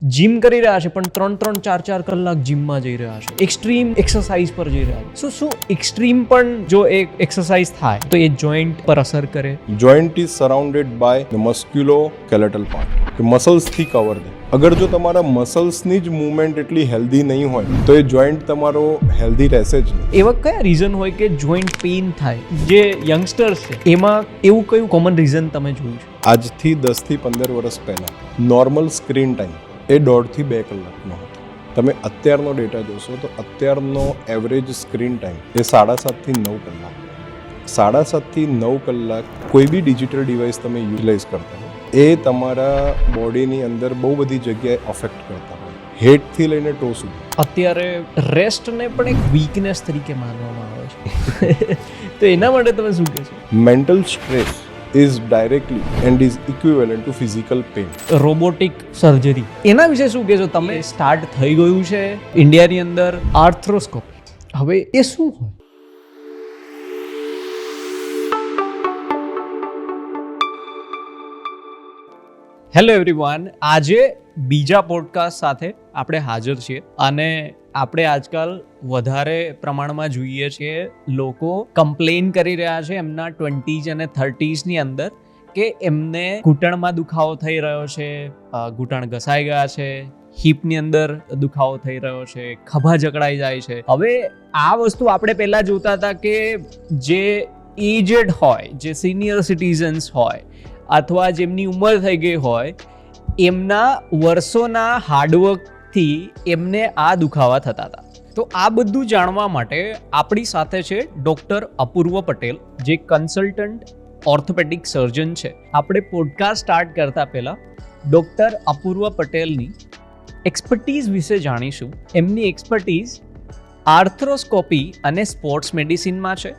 Gym કરી રહ્યા છે પણ 3-4 કલાક જીમમાં જઈ રહ્યા છે, એક્સ્ટ્રીમ એક્સરસાઇઝ પર જઈ રહ્યા છે. શું એક્સ્ટ્રીમ પણ જો એક એક્સરસાઇઝ થાય તો એ જોઈન્ટ પર અસર કરે? Joint is surrounded by the musculoskeletal part, કે મસલ્સથી કવર છે. અગર જો તમારા મસલ્સની જ મૂવમેન્ટ એટલી હેલ્ધી નહીં હોય તો એ જોઈન્ટ તમારો હેલ્ધી રહેશે જ નહીં. એવા કયા રીઝન હોય કે જોઈન્ટ પેઇન થાય? જે યંગસ્ટર્સ છે એમાં એવું કયું કોમન રીઝન તમે જોયું છે? આજથી 10થી 15 વર્ષ પહેલાં નોર્મલ સ્ક્રીન ટાઈમ એ 1.5 થી 2 કલાકનો હતો. તમે અત્યારનો ડેટા જોશો તો અત્યારનો એવરેજ સ્ક્રીન ટાઈમ એ 7.5 થી 9 કલાક. 7.5 થી 9 કલાક કોઈ બી ડિજિટલ ડિવાઇસ તમે યુટિલાઇઝ કરતા હો એ તમારા બોડીની અંદર બહુ બધી જગ્યાએ અફેક્ટ કરતા હોય, હેડથી લઈને ટો સુધી. અત્યારે રેસ્ટને પણ એક વીકનેસ તરીકે માનવામાં આવે છે તો એના માટે તમે શું કહેશો? Mental stress is directly and is equivalent to physical pain. Robotic surgery એના વિશે શું કહેશો તમે? સ્ટાર્ટ થઈ ગયું છે ઇન્ડિયાની અંદર આર્થ્રોસ્કોપી. હવે એ શું હોય? હેલો એવરીવન, આજે બીજા પોડકાસ્ટ સાથે આપણે હાજર છીએ અને આપણે આજકાલ વધારે પ્રમાણમાં જોઈએ છીએ લોકો કમ્પ્લેન કરી રહ્યા છે એમના 20s અને 30sની અંદર કે એમને ઘૂંટણમાં દુખાવો થઈ રહ્યો છે, ઘૂંટણ ઘસાઈ ગયા છે, હિપની અંદર દુખાવો થઈ રહ્યો છે, ખભા જકડાઈ જાય છે. હવે આ વસ્તુ આપણે પહેલા જોતા હતા કે જે એજડ હોય, જે સિનિયર સિટીઝન્સ હોય અથવા જેમની ઉંમર થઈ ગઈ હોય એમના વર્ષોના હાર્ડવર્કથી એમને આ દુખાવા થતા હતા. તો આ બધું જાણવા માટે આપણી સાથે છે ડૉક્ટર અપૂર્વ પટેલ, જે કન્સલ્ટન્ટ ઓર્થોપેડિક સર્જન છે. આપણે પોડકાસ્ટ સ્ટાર્ટ કરતા પહેલા ડૉક્ટર અપૂર્વ પટેલની એક્સપર્ટીઝ વિશે જાણીશું. એમની એક્સપર્ટીઝ આર્થ્રોસ્કોપી અને સ્પોર્ટ્સ મેડિસિનમાં છે,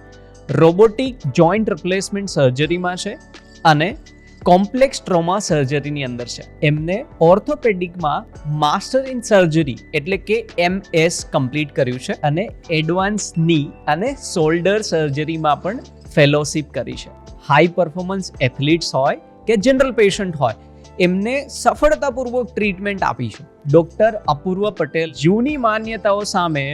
રોબોટિક જોઈન્ટ રિપ્લેસમેન્ટ સર્જરીમાં છે અને કોમ્પ્લેક્સ ટ્રોમા સર્જરીની અંદર છે. એમને ઓર્થોપેડિકમાં માસ્ટર ઇન સર્જરી એટલે કે MS કમ્પ્લીટ કર્યું છે અને એડવાન્સ ની અને શોલ્ડર સર્જરીમાં પણ ફેલોશિપ કરી છે. હાઈ પરફોર્મન્સ એથ્લીટ્સ હોય કે જનરલ પેશન્ટ હોય એમને સફળતાપૂર્વક ટ્રીટમેન્ટ આપી છે. ડૉક્ટર અપૂર્વ પટેલ જૂની માન્યતાઓ સામે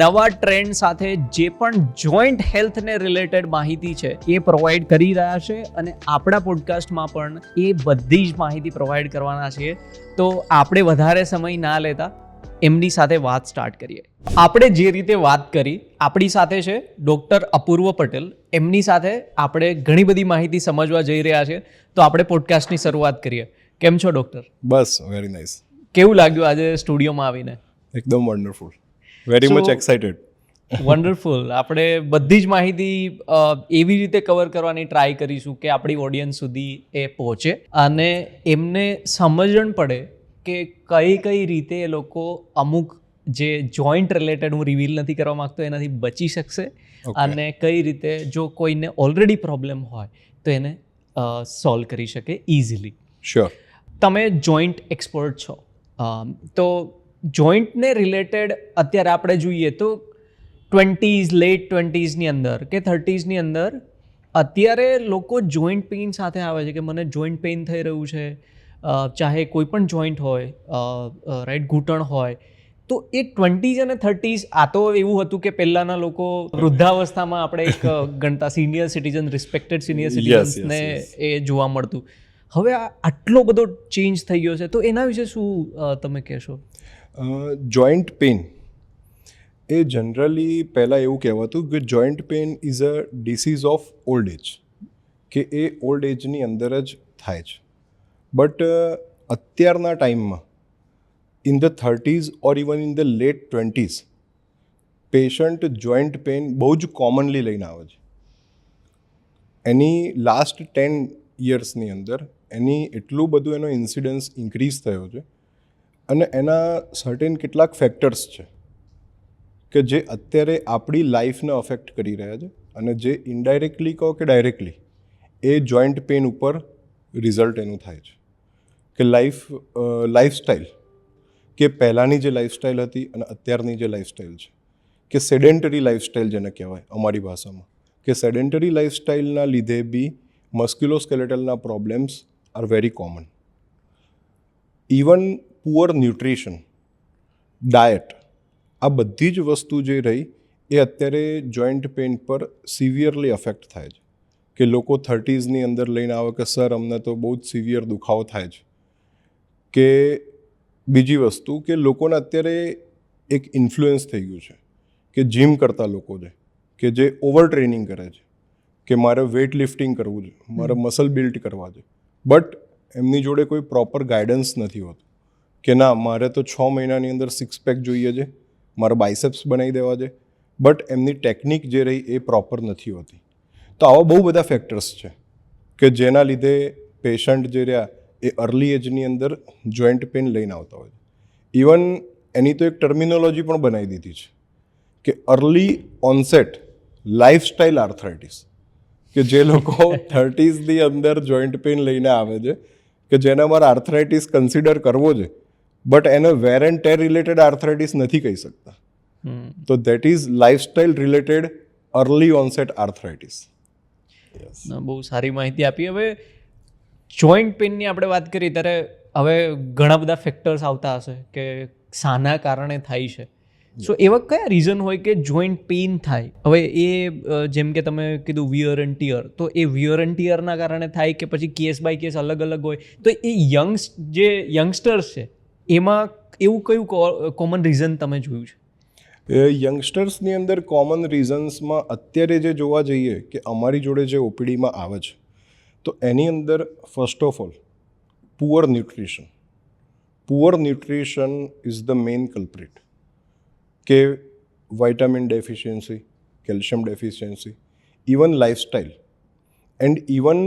નવા ટ્રેન્ડ સાથે જે પણ જોઈન્ટ હેલ્થને રિલેટેડ માહિતી છે એ પ્રોવાઈડ કરી રહ્યા છે અને આપણા પોડકાસ્ટમાં પણ એ બધી જ માહિતી પ્રોવાઈડ કરવાના છીએ. તો આપણે વધારે સમય ના લેતા એમની સાથે વાત સ્ટાર્ટ કરીએ. આપણે જે રીતે વાત કરી, આપણી સાથે છે ડૉક્ટર અપૂર્વ પટેલ. એમની સાથે આપણે ઘણી બધી માહિતી સમજવા જઈ રહ્યા છે. તો આપણે પોડકાસ્ટની શરૂઆત કરીએ. કેમ છો ડૉક્ટર? બસ, વેરી નાઇસ. કેવું લાગ્યું આજે સ્ટુડિયોમાં આવીને? એકદમ wonderful, very much excited. Wonderful. આપણે બધી જ માહિતી એવી રીતે કવર કરવાની ટ્રાય કરીશું કે આપણી ઓડિયન્સ સુધી એ પહોંચે અને એમને સમજણ પડે કે કઈ રીતે એ લોકો અમુક જે જોઈન્ટ રિલેટેડ, હું રિવીલ નથી કરવા માંગતો, એનાથી બચી શકશે અને કઈ રીતે જો કોઈને ઓલરેડી પ્રોબ્લેમ હોય તો એને સોલ્વ કરી શકે ઇઝીલી. શ્યોર. તમે જોઈન્ટ એક્સપર્ટ છો, તો જોઈન્ટને રિલેટેડ અત્યારે આપણે જોઈએ તો 20s, લેટ 20sની અંદર કે 30sની અંદર અત્યારે લોકો જોઈન્ટ પેઇન સાથે આવે છે કે મને જોઈન્ટ પેઇન થઈ રહ્યું છે, ચાહે કોઈ પણ જોઈન્ટ હોય, રાઈટ, ઘૂંટણ હોય. તો એ 20s અને 30s, આ તો એવું હતું કે પહેલાંના લોકો વૃદ્ધાવસ્થામાં આપણે એક ગણતા સિનિયર સિટીઝન, રિસ્પેક્ટેડ સિનિયર સિટીઝન્સને એ જોવા મળતું. હવે આટલો બધો ચેન્જ થઈ ગયો છે તો એના વિશે શું તમે કહેશો? જોઈન્ટ પેઇન એ જનરલી પહેલાં એવું કહેવાતું કે joint pain is a disease of old age, કે એ ઓલ્ડ એજની અંદર જ થાય છે. બટ અત્યારના ટાઈમમાં in the 30s or even in the late 20s patient joint pain બહુ જ કોમનલી લઈને આવે છે. એની લાસ્ટ 10 યર્સની અંદર એની એટલું બધું એનો ઇન્સિડન્સ ઇન્ક્રીઝ થયો છે અને એના સર્ટેન કેટલાક ફેક્ટર્સ છે કે જે અત્યારે આપણી લાઈફને અફેક્ટ કરી રહ્યા છે અને જે ઇનડાયરેક્ટલી કહો કે ડાયરેક્ટલી એ જોઈન્ટ પેઇન ઉપર રિઝલ્ટ એનું થાય છે. કે લાઈફસ્ટાઈલ, કે પહેલાંની જે લાઈફસ્ટાઈલ હતી અને અત્યારની જે લાઈફસ્ટાઈલ છે, કે સેડેન્ટરી લાઈફસ્ટાઈલ જેને કહેવાય અમારી ભાષામાં, કે સેડેન્ટરી લાઈફસ્ટાઈલના લીધે બી મસ્ક્યુલોસ્કેલેટલના problems are very common. Even poor nutrition, diet, આ બધી જ વસ્તુ જે રહી એ અત્યારે જોઈન્ટ પેઇન પર સિવિયરલી અફેક્ટ થાય છે. કે લોકો 30s અંદર લઈને આવે કે સર અમને તો બહુ જ સિવિયર દુખાવો થાય છે. કે બીજી વસ્તુ કે લોકોને અત્યારે એક ઇન્ફ્લુઅન્સ થઈ ગયું છે કે જીમ કરતા લોકો છે કે જે ઓવર ટ્રેનિંગ કરે છે કે મારે વેઇટ લિફ્ટિંગ કરવું છે, મારે મસલ બિલ્ડ કરવા છે, બટ એમની જોડે કોઈ પ્રોપર ગાઈડન્સ નથી હોતું કે ના મારે તો 6 મહિનાની અંદર 6 પેક જોઈએ છે, મારે બાયસેપ્સ બનાવી દેવા છે, બટ એમની ટેકનિક જે રહી એ પ્રોપર નથી હોતી. તો આવા બહુ બધા ફેક્ટર્સ છે કે જેના લીધે પેશન્ટ જે રહ્યા એ અર્લી એજની અંદર જોઈન્ટ પેઇન લઈને આવતા હોય છે. ઇવન એની તો એક ટર્મિનોલોજી પણ બનાવી દીધી છે કે અર્લી ઓનસેટ લાઇફસ્ટાઇલ આર્થરાઇટિસ, કે જે લોકો 30sની અંદર જોઈન્ટ પેઇન લઈને આવે છે કે જેને અમારે આર્થરાઇટિસ કન્સિડર કરવો છે, બટ એને વેર એન્ડ ટેર રિલેટેડ આર્થરાઇટિસ નથી કહી શકતા. તો that is lifestyle related early onset arthritis. બહુ સારી માહિતી આપી. હવે જોઈન્ટ પેઇનની આપણે વાત કરીએ ત્યારે હવે ઘણા બધા ફેક્ટર્સ આવતા હશે કે શાના કારણે થાય છે. સો એવા કયા રીઝન હોય કે જોઈન્ટ પેઇન થાય? હવે એ જેમ કે તમે કીધું વિયર એન્ડ ટીયર, તો એ વિયર એન્ડ ટીયરના કારણે થાય કે પછી કેસ બાય કેસ અલગ અલગ હોય? તો એ જે યંગસ્ટર્સ છે એમાં એવું કયું કોમન રીઝન તમે જોયું છે? યંગસ્ટર્સની અંદર કોમન રીઝન્સમાં અત્યારે જે જોવા જઈએ કે અમારી જોડે જે ઓપીડીમાં આવે છે તો એની અંદર first of all poor nutrition. Poor nutrition is the main culprit. કે vitamin deficiency, calcium deficiency, even lifestyle and even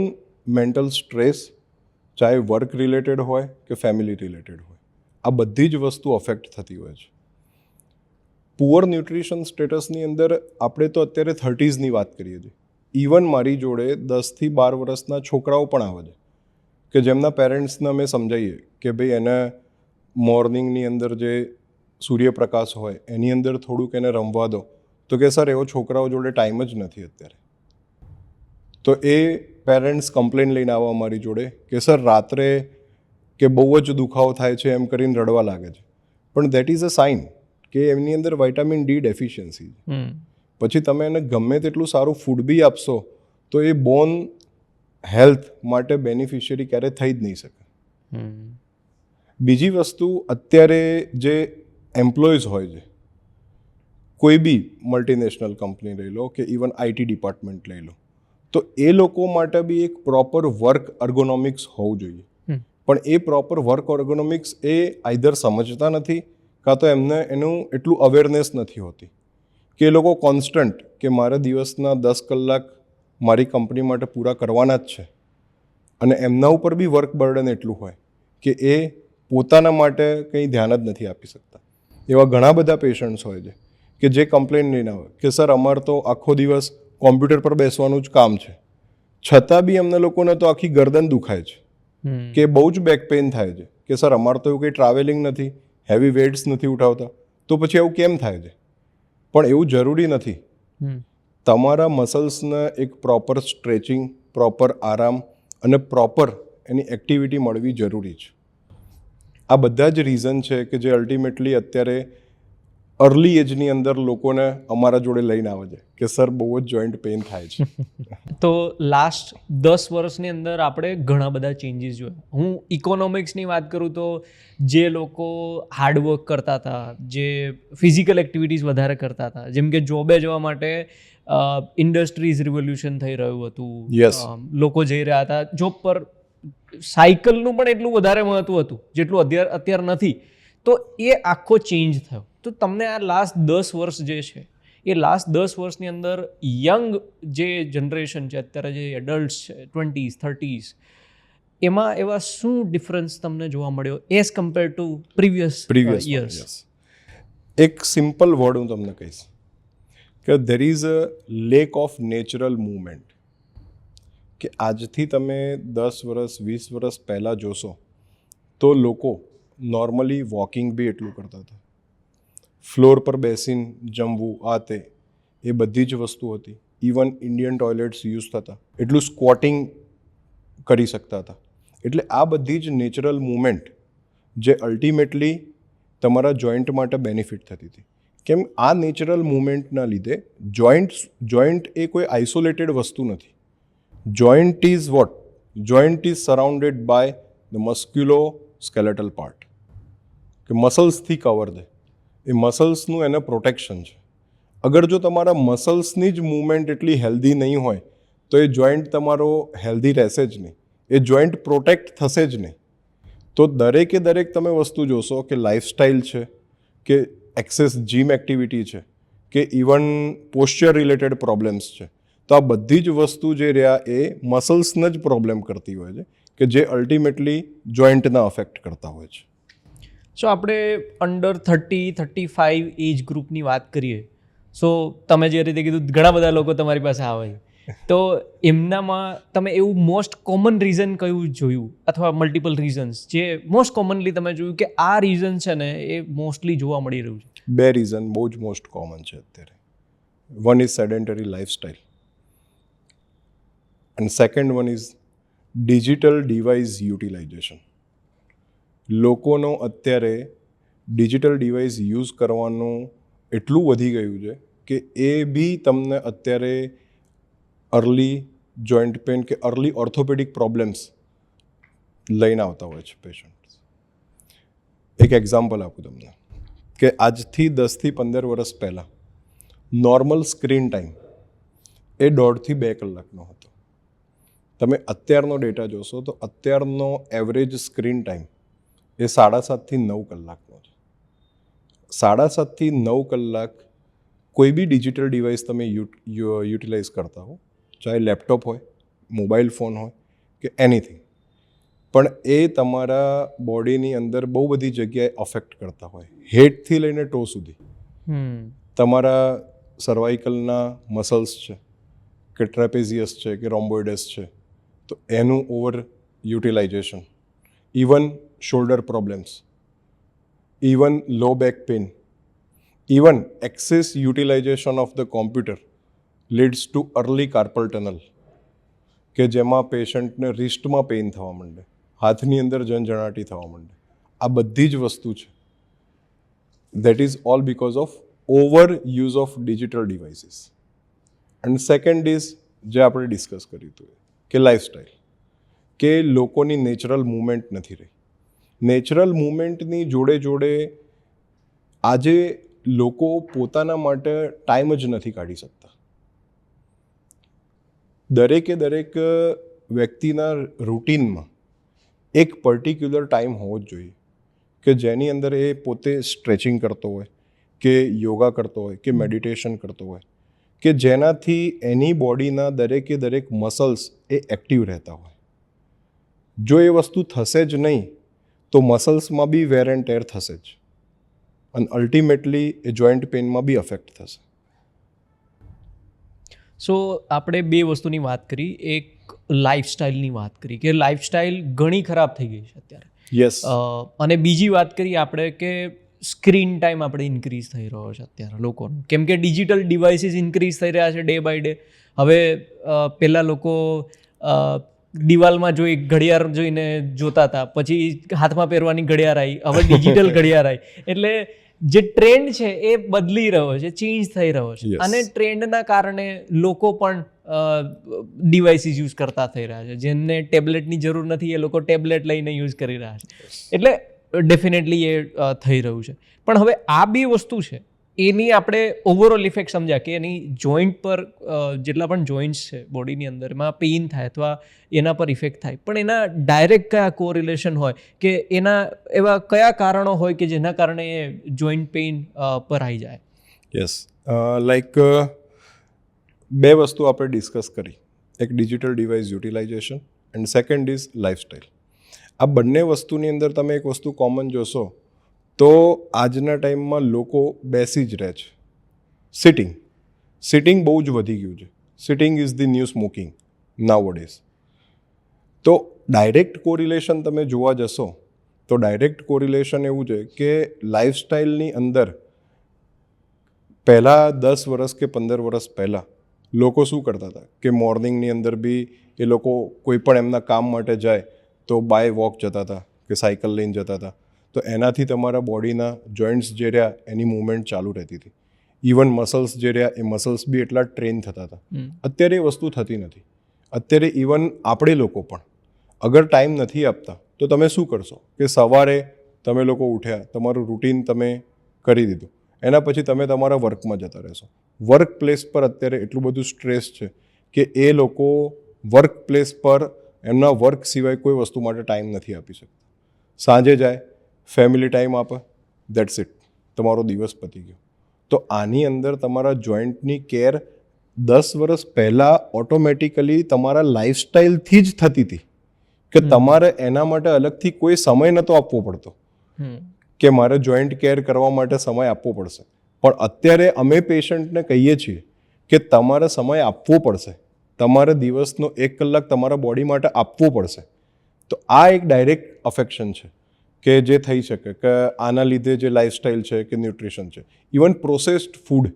mental stress, ચાહે વર્ક રિલેટેડ હોય કે ફેમિલી રિલેટેડ હોય, આ બધી જ વસ્તુ અફેક્ટ થતી હોય છે. પુઅર ન્યુટ્રિશન સ્ટેટસની અંદર આપણે તો અત્યારે 30sની વાત કરીએ છીએ. ઇવન મારી જોડે 10થી 12 વર્ષના છોકરાઓ પણ આવે છે કે જેમના પેરેન્ટ્સને અમે સમજાવીએ કે ભાઈ એને મોર્નિંગની અંદર જે સૂર્યપ્રકાશ હોય એની અંદર થોડુંક એને રમવા દો, તો કે સર એવો છોકરાઓ જોડે ટાઈમ જ નથી અત્યારે. તો એ પેરેન્ટ્સ કમ્પ્લેન લઈને આવવા અમારી જોડે કે સર રાત્રે કે બહુ જ દુખાવો થાય છે એમ કરીને રડવા લાગે છે. પણ દેટ ઇઝ અ સાઇન કે એમની અંદર વાઇટામિન ડી ડેફિશિયન્સી. પછી તમે એને ગમે તેટલું સારું ફૂડ બી આપશો તો એ બોન હેલ્થ માટે બેનિફિશિયરી ક્યારે થઈ જ નહીં શકે. બીજી વસ્તુ, અત્યારે જે એમ્પ્લોઈઝ હોય છે, કોઈ બી મલ્ટીનેશનલ કંપની લઈ લો કે ઇવન આઈટી ડિપાર્ટમેન્ટ લઈ લો, તો એ લોકો માટે બી એક પ્રોપર વર્ક અર્ગોનોમિક્સ હોવું જોઈએ. પણ એ પ્રોપર વર્ક અર્ગોનોમિક્સ એ આઈધર સમજતા નથી કાં તો એમને એનું એટલું અવેરનેસ નથી હોતી કે એ લોકો કોન્સ્ટન્ટ કે મારે દિવસના 10 કલાક મારી કંપની માટે પૂરા કરવાના જ છે, અને એમના ઉપર બી વર્ક બર્ડન એટલું હોય કે એ પોતાના માટે કંઈ ધ્યાન જ નથી આપી શકતા. એવા ઘણા બધા પેશન્ટ્સ હોય છે કે જે કમ્પ્લેન લઈને આવે કે સર અમારે તો આખો દિવસ કોમ્પ્યુટર પર બેસવાનું જ કામ છે, છતાં બી અમને લોકોને તો આખી ગરદન દુખાય છે કે બહુ જ બેક પેઇન થાય છે કે સર અમારે તો એવું કંઈ ટ્રાવેલિંગ નથી, હેવી વેઇટ્સ નથી ઉઠાવતા, તો પછી એવું કેમ થાય છે? પણ એવું જરૂરી નથી. તમારા મસલ્સને એક પ્રોપર સ્ટ્રેચિંગ, પ્રોપર આરામ અને પ્રોપર એની એક્ટિવિટી મળવી જરૂરી છે. આ બધા જ રીઝન છે કે જે અલ્ટિમેટલી અત્યારે અર્લી એજની અંદર લોકોને અમારા જોડે લઈને આવે છે કે સર બહુ જ જોઈન્ટ પેઇન થાય છે. તો લાસ્ટ 10 વર્ષની અંદર આપણે ઘણા બધા ચેન્જીસ જોયા. હું ઇકોનોમિક્સની વાત કરું તો જે લોકો હાર્ડવર્ક કરતા હતા, જે ફિઝિકલ એક્ટિવિટીઝ વધારે કરતા હતા, જેમ કે જોબે જવા માટે ઇન્ડસ્ટ્રીઝ રિવોલ્યુશન થઈ રહ્યું હતું, લોકો જઈ રહ્યા હતા જોબ પર, સાયકલનું પણ એટલું વધારે મહત્વ હતું જેટલું અત્યારે નથી. તો એ આખો ચેન્જ થયો. તો તમને આ લાસ્ટ 10 વર્ષ જે છે એ લાસ્ટ 10 વર્ષની અંદર યંગ જે જનરેશન છે અત્યારે, જે એડલ્ટ્સ છે 20s 30s, એમાં એવા શું ડિફરન્સ તમને જોવા મળ્યો as compare to previous years? એક સિમ્પલ વર્ડ હું તમને કહીશ કે there is a lack of natural movement. કે આજથી તમે 10 વર્ષ 20 વર્ષ પહેલાં જોશો તો લોકો નોર્મલી વોકિંગ બી એટલું કરતા હતા, ફ્લોર પર બેસીને જમવું, આ તે એ બધી જ વસ્તુ હતી. ઇવન ઇન્ડિયન ટોયલેટ્સ યુઝ થતા, એટલું સ્ક્વોટિંગ કરી શકતા હતા. એટલે આ બધી જ નેચરલ મૂવમેન્ટ જે અલ્ટિમેટલી તમારા જોઈન્ટ માટે બેનિફિટ થતી હતી. કેમ આ નેચરલ મુવમેન્ટના લીધે જોઈન્ટ એ કોઈ આઇસોલેટેડ વસ્તુ નથી. Joint is what? Joint is surrounded by the musculoskeletal part, કે મસલ્સથી કવર છે. એ મસલ્સનું એને પ્રોટેક્શન છે. અગર જો તમારા મસલ્સની જ મૂવમેન્ટ એટલી હેલ્ધી નહીં હોય તો એ જોઈન્ટ તમારો હેલ્ધી રહેશે જ નહીં, એ જોઈન્ટ પ્રોટેક્ટ થશે જ નહીં. તો દરેકે દરેક તમે વસ્તુ જોશો કે લાઇફસ્ટાઇલ છે, કે એક્સેસ જીમ એક્ટિવિટી છે, કે ઇવન પોસ્ચર રિલેટેડ પ્રોબ્લેમ્સ છે, તો આ બધી જ વસ્તુ જે રહ્યા એ મસલ્સને જ પ્રોબ્લેમ કરતી હોય છે, કે જે અલ્ટિમેટલી જોઈન્ટના અફેક્ટ કરતા હોય છે. સો આપણે અંડર 30-35 એજ ગ્રુપની વાત કરીએ, સો તમે જે રીતે કીધું ઘણા બધા લોકો તમારી પાસે આવે છે, તો એમનામાં તમે એવું મોસ્ટ કોમન રીઝન કયું જોયું, અથવા મલ્ટિપલ રીઝન્સ જે મોસ્ટ કોમનલી તમે જોયું કે આ રીઝન છે ને એ મોસ્ટલી જોવા મળી રહ્યું છે? 2 રીઝન બહુ જ મોસ્ટ કોમન છે અત્યારે. One is sedentary lifestyle and second one is digital device utilization. લોકોનો અત્યારે ડિજિટલ ડિવાઇસ યુઝ કરવાનું એટલું વધી ગયું છે કે એ બી તમને અત્યારે અર્લી જોઈન્ટ પેન કે અર્લી ઓર્થોપેડિક પ્રોબ્લેમ્સ લઈને આવતા હોય છે પેશન્ટ. એક એક્ઝામ્પલ આપું તમને કે આજથી 10થી 15 વર્ષ પહેલાં નોર્મલ સ્ક્રીન ટાઈમ એ 1.5 થી 2 કલાકનો હતો. તમે અત્યારનો ડેટા જોશો તો અત્યારનો એવરેજ સ્ક્રીન ટાઈમ એ 7.5 થી 9 કલાકનો છે. 7.5 થી 9 કલાક કોઈ બી ડિજિટલ ડિવાઇસ તમે યુટિલાઇઝ કરતા હો, ચાહે લેપટોપ હોય, મોબાઈલ ફોન હોય કે એનીથિંગ, પણ એ તમારા બોડીની અંદર બહુ બધી જગ્યાએ અફેક્ટ કરતા હોય. હેડથી લઈને ટો સુધી. તમારા સર્વાઇકલના મસલ્સ છે, કે ટ્રેપેઝિયસ છે, કે રોમ્બોઇડસ છે, તો એનું over utilization, even shoulder problems, even low back pain, even excess utilization of the computer leads to early carpal tunnel, કે જેમાં પેશન્ટને રિસ્ટમાં પેઇન થવા માંડે, હાથની અંદર ઝંઝણાટી થવા માંડે. આ બધી જ વસ્તુ છે. That is all because of over use of digital devices. And second is જે આપણે ડિસ્કસ કર્યું હતું કે લાઇફસ્ટાઇલ, કે લોકોની નેચરલ મૂવમેન્ટ નથી રહી. નેચરલ મૂવમેન્ટની જોડે જોડે આજે લોકો પોતાના માટે ટાઈમ જ નથી કાઢી શકતા. દરેકે દરેક વ્યક્તિના રૂટીનમાં એક પર્ટિક્યુલર ટાઈમ હોવો જ જોઈએ કે જેની અંદર એ પોતે સ્ટ્રેચિંગ કરતો હોય, કે યોગા કરતો હોય, કે મેડિટેશન કરતો હોય, કે જેનાથી એની બોડીના દરેકે દરેક મસલ્સ એ એક્ટિવ રહેતા હોય. જો એ વસ્તુ થશે જ નહીં તો મસલ્સમાં બી વેર એન્ડ ટેર થશે જ, અને અલ્ટિમેટલી એ જોઈન્ટ પેઇનમાં બી અફેક્ટ થશે. સો આપણે 2 વસ્તુની વાત કરી, એક લાઇફસ્ટાઇલની વાત કરી કે લાઇફસ્ટાઇલ ઘણી ખરાબ થઈ ગઈ છે અત્યારે. યસ. અને બીજી વાત કરીએ આપણે કે સ્ક્રીન ટાઈમ આપણે ઇન્ક્રીઝ થઈ રહ્યો છે અત્યારે લોકોનો, કેમ કે ડિજિટલ ડિવાઇસીસ ઇન્ક્રીઝ થઈ રહ્યા છે ડે બાય ડે. હવે પહેલાં લોકો દિવાલમાં જોઈ ઘડિયાળ જોઈને જોતા હતા, પછી હાથમાં પહેરવાની ઘડિયાળ આવી, હવે ડિજિટલ ઘડિયાળ આવી. એટલે જે ટ્રેન્ડ છે એ બદલી રહ્યો છે, ચેન્જ થઈ રહ્યો છે. Yes. અને ટ્રેન્ડના કારણે લોકો પણ ડિવાઇસીસ યુઝ કરતા થઈ રહ્યા છે. જેમને ટેબ્લેટની જરૂર નથી એ લોકો ટેબ્લેટ લઈને યુઝ કરી રહ્યા છે. એટલે ડેફિનેટલી એ થઈ રહ્યું છે. પણ હવે આ 2 વસ્તુ છે એની આપણે ઓવરઓલ ઇફેક્ટ સમજ્યા કે એની જોઈન્ટ પર જેટલા પણ જોઈન્ટ્સ છે બોડીની અંદર એમાં પેઇન થાય અથવા એના પર ઇફેક્ટ થાય, પણ એના ડાયરેક્ટ કયા કોરિલેશન હોય કે એના એવા કયા કારણો હોય કે જેના કારણે એ જોઈન્ટ પેઇન પર આવી જાય? યસ, લાઈક 2 વસ્તુ આપણે ડિસ્કસ કરી, એક digital device utilization and second is lifestyle. આ બંને વસ્તુની અંદર તમે એક વસ્તુ કોમન જોશો તો આજના ટાઈમમાં લોકો બેસી જ રહે છે. સિટિંગ બહુ જ વધી ગયું છે. Sitting is the new smoking nowadays. તો ડાયરેક્ટ કોરિલેશન તમે જોવા જશો તો ડાયરેક્ટ કોરિલેશન એવું છે કે લાઇફસ્ટાઇલની અંદર પહેલાં 10 વર્ષ કે 15 વર્ષ પહેલાં લોકો શું કરતા હતા કે મોર્નિંગની અંદર બી એ લોકો કોઈ પણ એમના કામ માટે જાય તો બાય વોક જતા હતા કે સાયકલ લઈને જતા હતા. તો એનાથી તમારા બોડીના જોઈન્ટ્સ જે રહ્યા એની મૂવમેન્ટ ચાલુ રહેતી હતી. ઇવન મસલ્સ જે રહ્યા એ મસલ્સ બી એટલા ટ્રેન થતા હતા. અત્યારે એ વસ્તુ થતી નથી. અત્યારે ઇવન આપણે લોકો પણ અગર ટાઈમ નથી આપતા તો તમે શું કરશો કે સવારે તમે લોકો ઉઠ્યા, તમારું રૂટીન તમે કરી દીધું, એના પછી તમે તમારા વર્કમાં જતા રહેશો. વર્ક પ્લેસ પર અત્યારે એટલું બધું સ્ટ્રેસ છે કે એ લોકો વર્ક પ્લેસ પર એમના વર્ક સિવાય કોઈ વસ્તુ માટે ટાઈમ નથી આપી શકતા. સાંજે જાય, ફેમિલી ટાઈમ આપે, દેટ્સ ઇટ, તમારો દિવસ પતી ગયો. તો આની અંદર તમારા જોઈન્ટની કેર 10 વર્ષ પહેલાં ઓટોમેટિકલી તમારા લાઈફસ્ટાઈલથી જ થતી હતી કે તમારે એના માટે અલગથી કોઈ સમય નહોતો આપવો પડતો કે મારે જોઈન્ટ કેર કરવા માટે સમય આપવો પડશે. પણ અત્યારે અમે પેશન્ટને કહીએ છીએ કે તમારે સમય આપવો પડશે, તમારે દિવસનો 1 કલાક તમારા બોડી માટે આપવો પડશે. તો આ એક ડાયરેક્ટ અફેક્શન છે કે જે થઈ શકે કે આના લીધે જે લાઈફસ્ટાઈલ છે કે ન્યુટ્રિશન છે, ઇવન પ્રોસેસ્ડ ફૂડ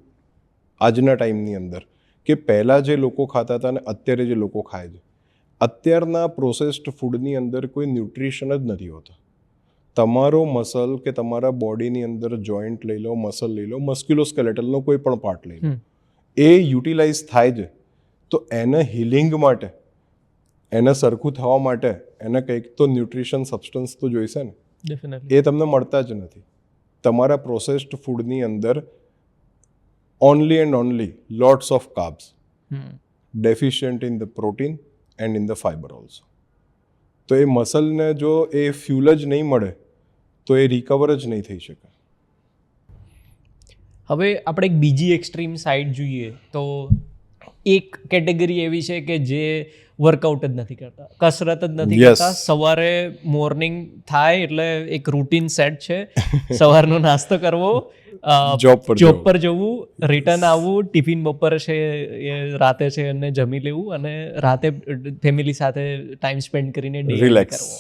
આજના ટાઈમની અંદર કે પહેલાં જે લોકો ખાતા હતા અને અત્યારે જે લોકો ખાય છે, અત્યારના પ્રોસેસ્ડ ફૂડની અંદર કોઈ ન્યુટ્રિશન જ નથી હોતા. તમારો મસલ કે તમારા બોડીની અંદર જોઈન્ટ લઈ લો, મસલ લઈ લો, મસ્ક્યુલોસ્કેલેટલનો કોઈ પણ પાર્ટ લઈ લો, એ યુટિલાઇઝ થાય છે. તો એને હિલિંગ માટે, એને સરખું થવા માટે એને કંઈક તો ન્યુટ્રિશન સબસ્ટન્સ તો જોઈશે ને. એ તમને મળતા જ નથી. તમારા પ્રોસેસ્ડ ફૂડની અંદર only and only lots of carbs, deficient in the protein and in the fibre also. તો એ મસલને જો એ ફ્યુલ જ નહીં મળે તો એ રિકવર જ નહીં થઈ શકે. હવે આપણે એક બીજી એક્સ્ટ્રીમ સાઈડ જોઈએ તો એક કેટેગરી એવી છે કે જે વર્કઆઉટ જ નથી કરતા, કસરત જ નથી કરતા. સવારે મોર્નિંગ થાય એટલે એક રૂટીન સેટ છે, સવારનો નાસ્તો કરવો, જોબ પર જવું, રિટર્ન આવવું, ટિફિન બપોરે છે એ રાતે છે અને જમી લેવું અને રાતે ફેમિલી સાથે ટાઈમ સ્પેન્ડ કરીને રિલેક્સ કરવો.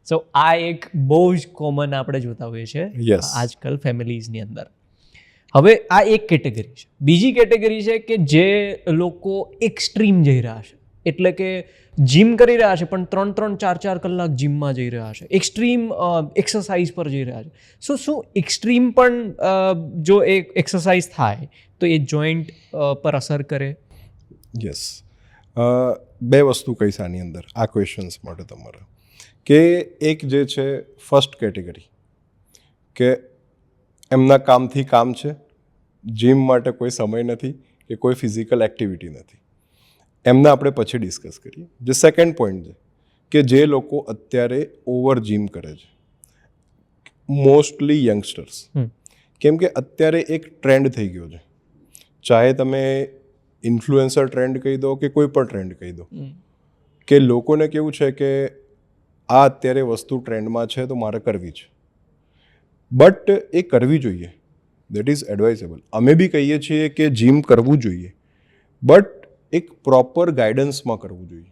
સો આ એક બહુ જ કોમન આપણે જોતા હોઈએ છીએ આજકાલ ફેમિલીઝની અંદર. હવે આ એક કેટેગરી છે. બીજી કેટેગરી છે કે જે લોકો એક્સ્ટ્રીમ જઈ રહ્યા છે, એટલે કે જીમ કરી રહ્યા છે પણ 3-4 કલાક જીમમાં જઈ રહ્યા છે, એક્સ્ટ્રીમ એક્સરસાઇઝ પર જઈ રહ્યા છે. શું એક્સ્ટ્રીમ પણ જો એક એક્સરસાઇઝ થાય તો એ જોઈન્ટ પર અસર કરે? યસ, 2 વસ્તુ કહીશ આની અંદર આ ક્વેશ્ચન્સ માટે તમારા. કે એક જે છે ફર્સ્ટ કેટેગરી કે એમના કામથી કામ છે, જીમ માટે કોઈ સમય નથી કે કોઈ ફિઝિકલ એક્ટિવિટી નથી, એમના આપણે પછી ડિસ્કસ કરીએ. જે સેકન્ડ પોઈન્ટ છે કે જે લોકો અત્યારે ઓવર જીમ કરે છે, મોસ્ટલી યંગસ્ટર્સ, કેમ કે અત્યારે એક ટ્રેન્ડ થઈ ગયો છે. ચાહે તમે ઇન્ફ્લુએન્સર ટ્રેન્ડ કહી દો કે કોઈ પણ ટ્રેન્ડ કહી દો, કે લોકોને કેવું છે કે આ અત્યારે વસ્તુ ટ્રેન્ડમાં છે તો મારે કરવી છે. બટ એ કરવી જોઈએ, દેટ ઇઝ એડવાઇઝેબલ. અમે બી કહીએ છીએ કે જીમ કરવું જોઈએ, બટ એક પ્રોપર ગાઈડન્સમાં કરવું જોઈએ,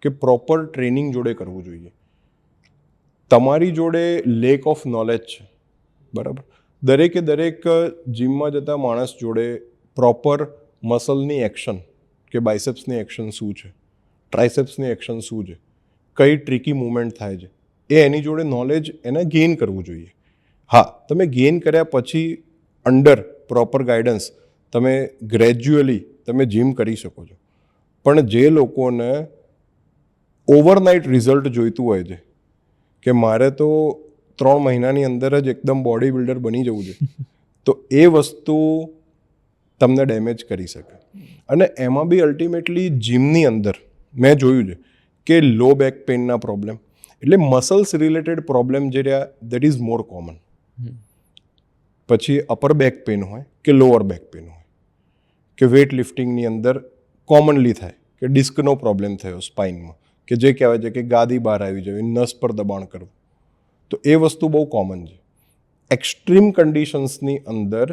કે પ્રોપર ટ્રેનિંગ જોડે કરવું જોઈએ. તમારી જોડે લેક ઓફ નોલેજ છે, બરાબર. દરેક જીમમાં જતા માણસ જોડે પ્રોપર મસલની એક્શન કે બાયસેપ્સની એક્શન શું છે, ટ્રાયસેપ્સની એક્શન શું છે, કઈ ટ્રિકી મૂવમેન્ટ થાય છે, એ એની જોડે નોલેજ એને ગેઇન કરવું જોઈએ. હા, તમે ગેઇન કર્યા પછી અંડર પ્રોપર ગાઈડન્સ તમે ગ્રેજ્યુઅલી તમે જીમ કરી શકો છો. પણ જે લોકોને ઓવરનાઇટ રિઝલ્ટ જોઈતું હોય છે કે મારે તો 3 મહિનાની અંદર જ એકદમ બોડી બિલ્ડર બની જવું છે, તો એ વસ્તુ તમને ડેમેજ કરી શકે. અને એમાં બી અલ્ટિમેટલી જીમની અંદર મેં જોયું છે કે લો બેક પેઇનના પ્રોબ્લેમ, એટલે મસલ્સ રિલેટેડ પ્રોબ્લેમ જે રહ્યા દેટ ઇઝ મોર કોમન. પછી અપર બેક પેઇન હોય કે લોઅર બેક પેઇન હોય, કે વેઇટ લિફ્ટિંગની અંદર કોમનલી થાય કે ડિસ્કનો પ્રોબ્લેમ થયો સ્પાઇનમાં, કે જે કહેવાય છે કે ગાદી બહાર આવી જવી, નસ પર દબાણ કરવું, તો એ વસ્તુ બહુ કોમન છે. એક્સ્ટ્રીમ કન્ડિશન્સની અંદર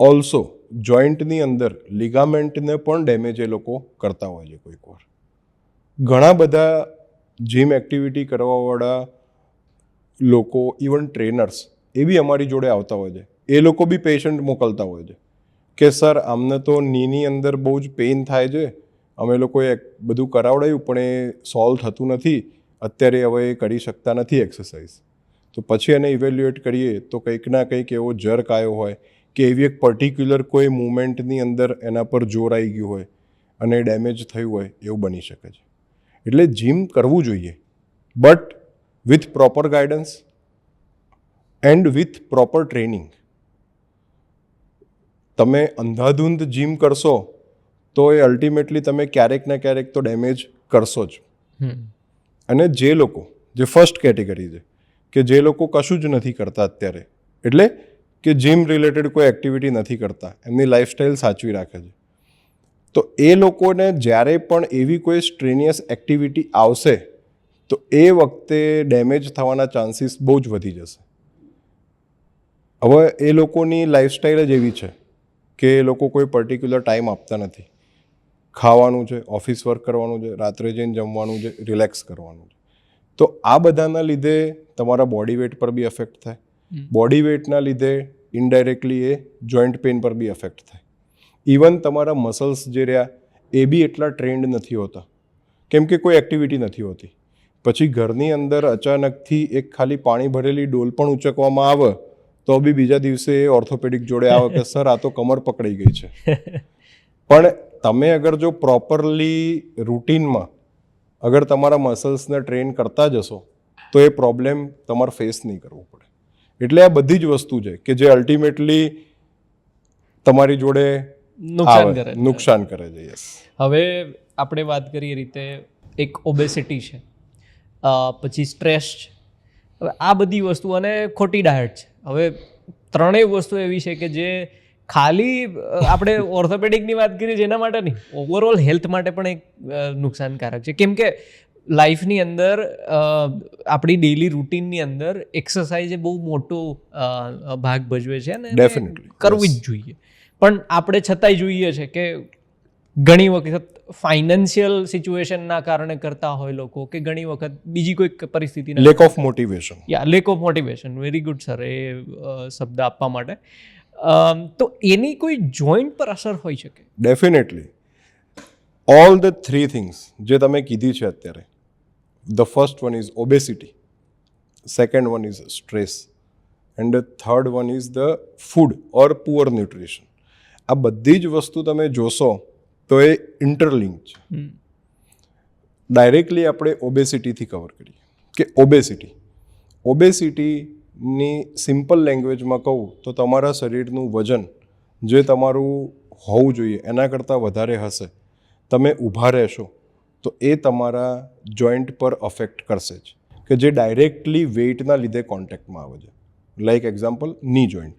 ઓલ્સો જોઈન્ટની અંદર લિગામેન્ટને પણ ડેમેજ એ લોકો કરતા હોય છે કોઈક વાર. ઘણા બધા જીમ એક્ટિવિટી કરવાવાળા લોકો, ઇવન ટ્રેનર્સ, એ બી અમારી જોડે આવતા હોય છે. એ લોકો બી પેશન્ટ મોકલતા હોય છે કે સર અમને તો નીની અંદર બહુ જ પેઇન થાય છે, અમે લોકોએ બધું કરાવડાયું પણ એ સોલ્વ થતું નથી, અત્યારે હવે એ કરી શકતા નથી એક્સરસાઇઝ. તો પછી એને ઇવેલ્યુએટ કરીએ તો કંઈક ના કંઈક એવો જર્ક આવ્યો હોય કે એવી એક પર્ટિક્યુલર કોઈ મુવમેન્ટની અંદર એના પર જોર આવી ગયું હોય અને ડેમેજ થયું હોય એવું બની શકે છે. એટલે જીમ કરવું જોઈએ, but with proper guidance and with proper training. તમે અંધાધૂંધ જીમ કરશો તો એ અલ્ટિમેટલી તમે ક્યારેક ને ક્યારેક તો ડેમેજ કરશો જ. અને જે લોકો, જે ફર્સ્ટ કેટેગરી છે કે જે લોકો કશું જ નથી કરતા અત્યારે, એટલે કે જીમ રિલેટેડ કોઈ એક્ટિવિટી નથી કરતા, એમની લાઈફસ્ટાઈલ સાચવી રાખે છે, તો એ લોકોને જ્યારે પણ એવી કોઈ સ્ટ્રેનિયસ એક્ટિવિટી આવશે તો એ વખતે ડેમેજ થવાના ચાન્સીસ બહુ જ વધી જશે. હવે એ લોકોની લાઈફસ્ટાઈલ જ એવી છે કે એ લોકો કોઈ પર્ટિક્યુલર ટાઈમ આપતા નથી. ખાવાનું છે, ઓફિસ વર્ક કરવાનું છે, રાત્રે જઈને જમવાનું છે, રિલેક્સ કરવાનું છે. તો આ બધાના લીધે તમારા બોડી વેટ પર બી અફેક્ટ થાય. બોડી વેટના લીધે ઇનડાયરેક્ટલી એ જોઈન્ટ પેઇન પર બી અફેક્ટ થાય. ઇવન તમારા મસલ્સ જે રહ્યા એ બી એટલા ટ્રેન્ડ નથી હોતા, કેમ કે કોઈ એક્ટિવિટી નથી હોતી. પછી ઘરની અંદર અચાનકથી એક ખાલી પાણી ભરેલી ડોલ પણ ઉચકવામાં આવે તો બી બીજા દિવસે ઓર્થોપેડિક જોડે આવે કે સર આ તો કમર પકડાઈ ગઈ છે. પણ તમે અગર જો પ્રોપરલી રૂટીનમાં અગર તમારા મસલ્સને ટ્રેન કરતા જશો તો એ પ્રોબ્લેમ તમારે ફેસ નહીં કરવો પડે. એટલે આ બધી જ વસ્તુ છે કે જે અલ્ટિમેટલી તમારી જોડે નુકસાન કરે છે. યસ. હવે આપણે વાત કરીએ રીતે એક ઓબેસિટી છે, પછી સ્ટ્રેસ છે, હવે આ બધી વસ્તુ અને ખોટી ડાયટ છે. હવે ત્રણેય વસ્તુ એવી છે કે જે ખાલી આપણે ઓર્થોપેડિકની વાત કરીએ જેના માટે નહીં, ઓવરઓલ હેલ્થ માટે પણ એક નુકસાનકારક છે. કેમ કે લાઈફની અંદર આપણી ડેઇલી રૂટીનની અંદર એક્સરસાઇઝ એ બહુ મોટો ભાગ ભજવે છે અને કરવી જ જોઈએ. પણ આપણે છતાંય જોઈએ છે કે ઘણી વખત ફાઇનાન્શિયલ સિચ્યુએશનના કારણે કરતા હોય લોકો, કે ઘણી વખત બીજી કોઈ પરિસ્થિતિ, lack of motivation. Lack of motivation. Very good sir એ શબ્દ આપવા માટે. તો એની કોઈ જોઈન્ટ પર અસર હોઈ શકે? Definitely. All the three things જે તમે કીધી છે અત્યારે, the first one is obesity, second one is stress and the third one is the food or poor nutrition. આ બધી જ વસ્તુ તમે જોશો તો એ ઇન્ટરલિંક છે. ડાયરેક્ટલી આપણે ઓબેસિટીથી કવર કરીએ કે ઓબેસિટીની સિમ્પલ લેંગ્વેજમાં કહું તો તમારા શરીરનું વજન જે તમારું હોવું જોઈએ એના કરતાં વધારે હશે, તમે ઊભા રહેશો તો એ તમારા જોઈન્ટ પર અફેક્ટ કરશે જ, કે જે ડાયરેક્ટલી વેઇટના લીધે કોન્ટેક્ટમાં આવે છે. લાઈક એક્ઝામ્પલ ની જોઈન્ટ,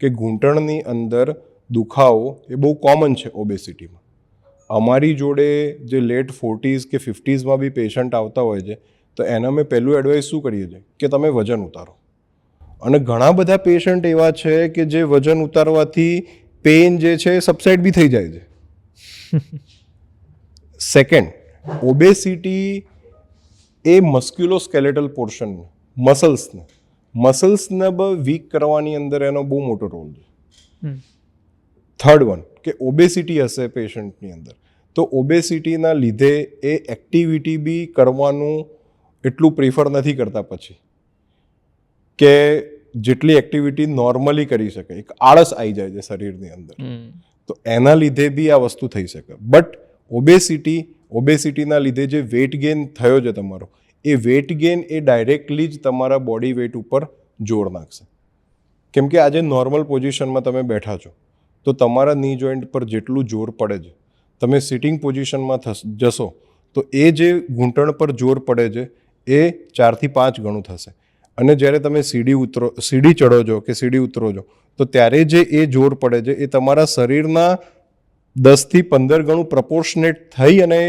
કે ઘૂંટણની અંદર દુખાવો એ બહુ કોમન છે ઓબેસિટીમાં. અમારી જોડે જે લેટ 40s કે 50sમાં બી પેશન્ટ આવતા હોય છે તો એના મેં પહેલું એડવાઇસ શું કરીએ છીએ કે તમે વજન ઉતારો. અને ઘણા બધા પેશન્ટ એવા છે કે જે વજન ઉતારવાથી પેઇન જે છે સબસાઇડ બી થઈ જાય છે. સેકન્ડ, ઓબેસિટી એ મસ્ક્યુલોસ્કેલેટલ પોર્શન, મસલ્સને વીક કરવાની અંદર એનો બહુ મોટો રોલ છે. થર્ડ વન, કે ઓબેસિટી હશે પેશન્ટની અંદર તો ઓબેસિટીના લીધે એ એક્ટિવિટી બી કરવાનું એટલું પ્રિફર નથી કરતા, પછી કે જેટલી એક્ટિવિટી નોર્મલી કરી શકે, એક આળસ આવી જાય છે શરીરની અંદર, તો એના લીધે બી આ વસ્તુ થઈ શકે. બટ ઓબેસિટીના લીધે જે વેટ ગેઇન થયો છે તમારો, એ વેટ ગેઇન એ ડાયરેક્ટલી જ તમારા બોડી વેટ ઉપર જોર નાખશે. કેમ કે આજે નોર્મલ પોઝિશનમાં તમે બેઠા છો તો તમારા ની જોઈન્ટ પર જેટલું જોર પડે છે, તમે સિટિંગ પોઝિશનમાં જશો તો એ જે ઘૂંટણ પર જોર પડે છે એ 4 થી 5 ગણું થશે. અને જ્યારે તમે સીડી ચડો છો કે સીડી ઉતરો છો તો ત્યારે જે એ જોર પડે છે એ તમારા શરીરના 10 થી 15 ગણું પ્રપોર્શનેટ થઈ અને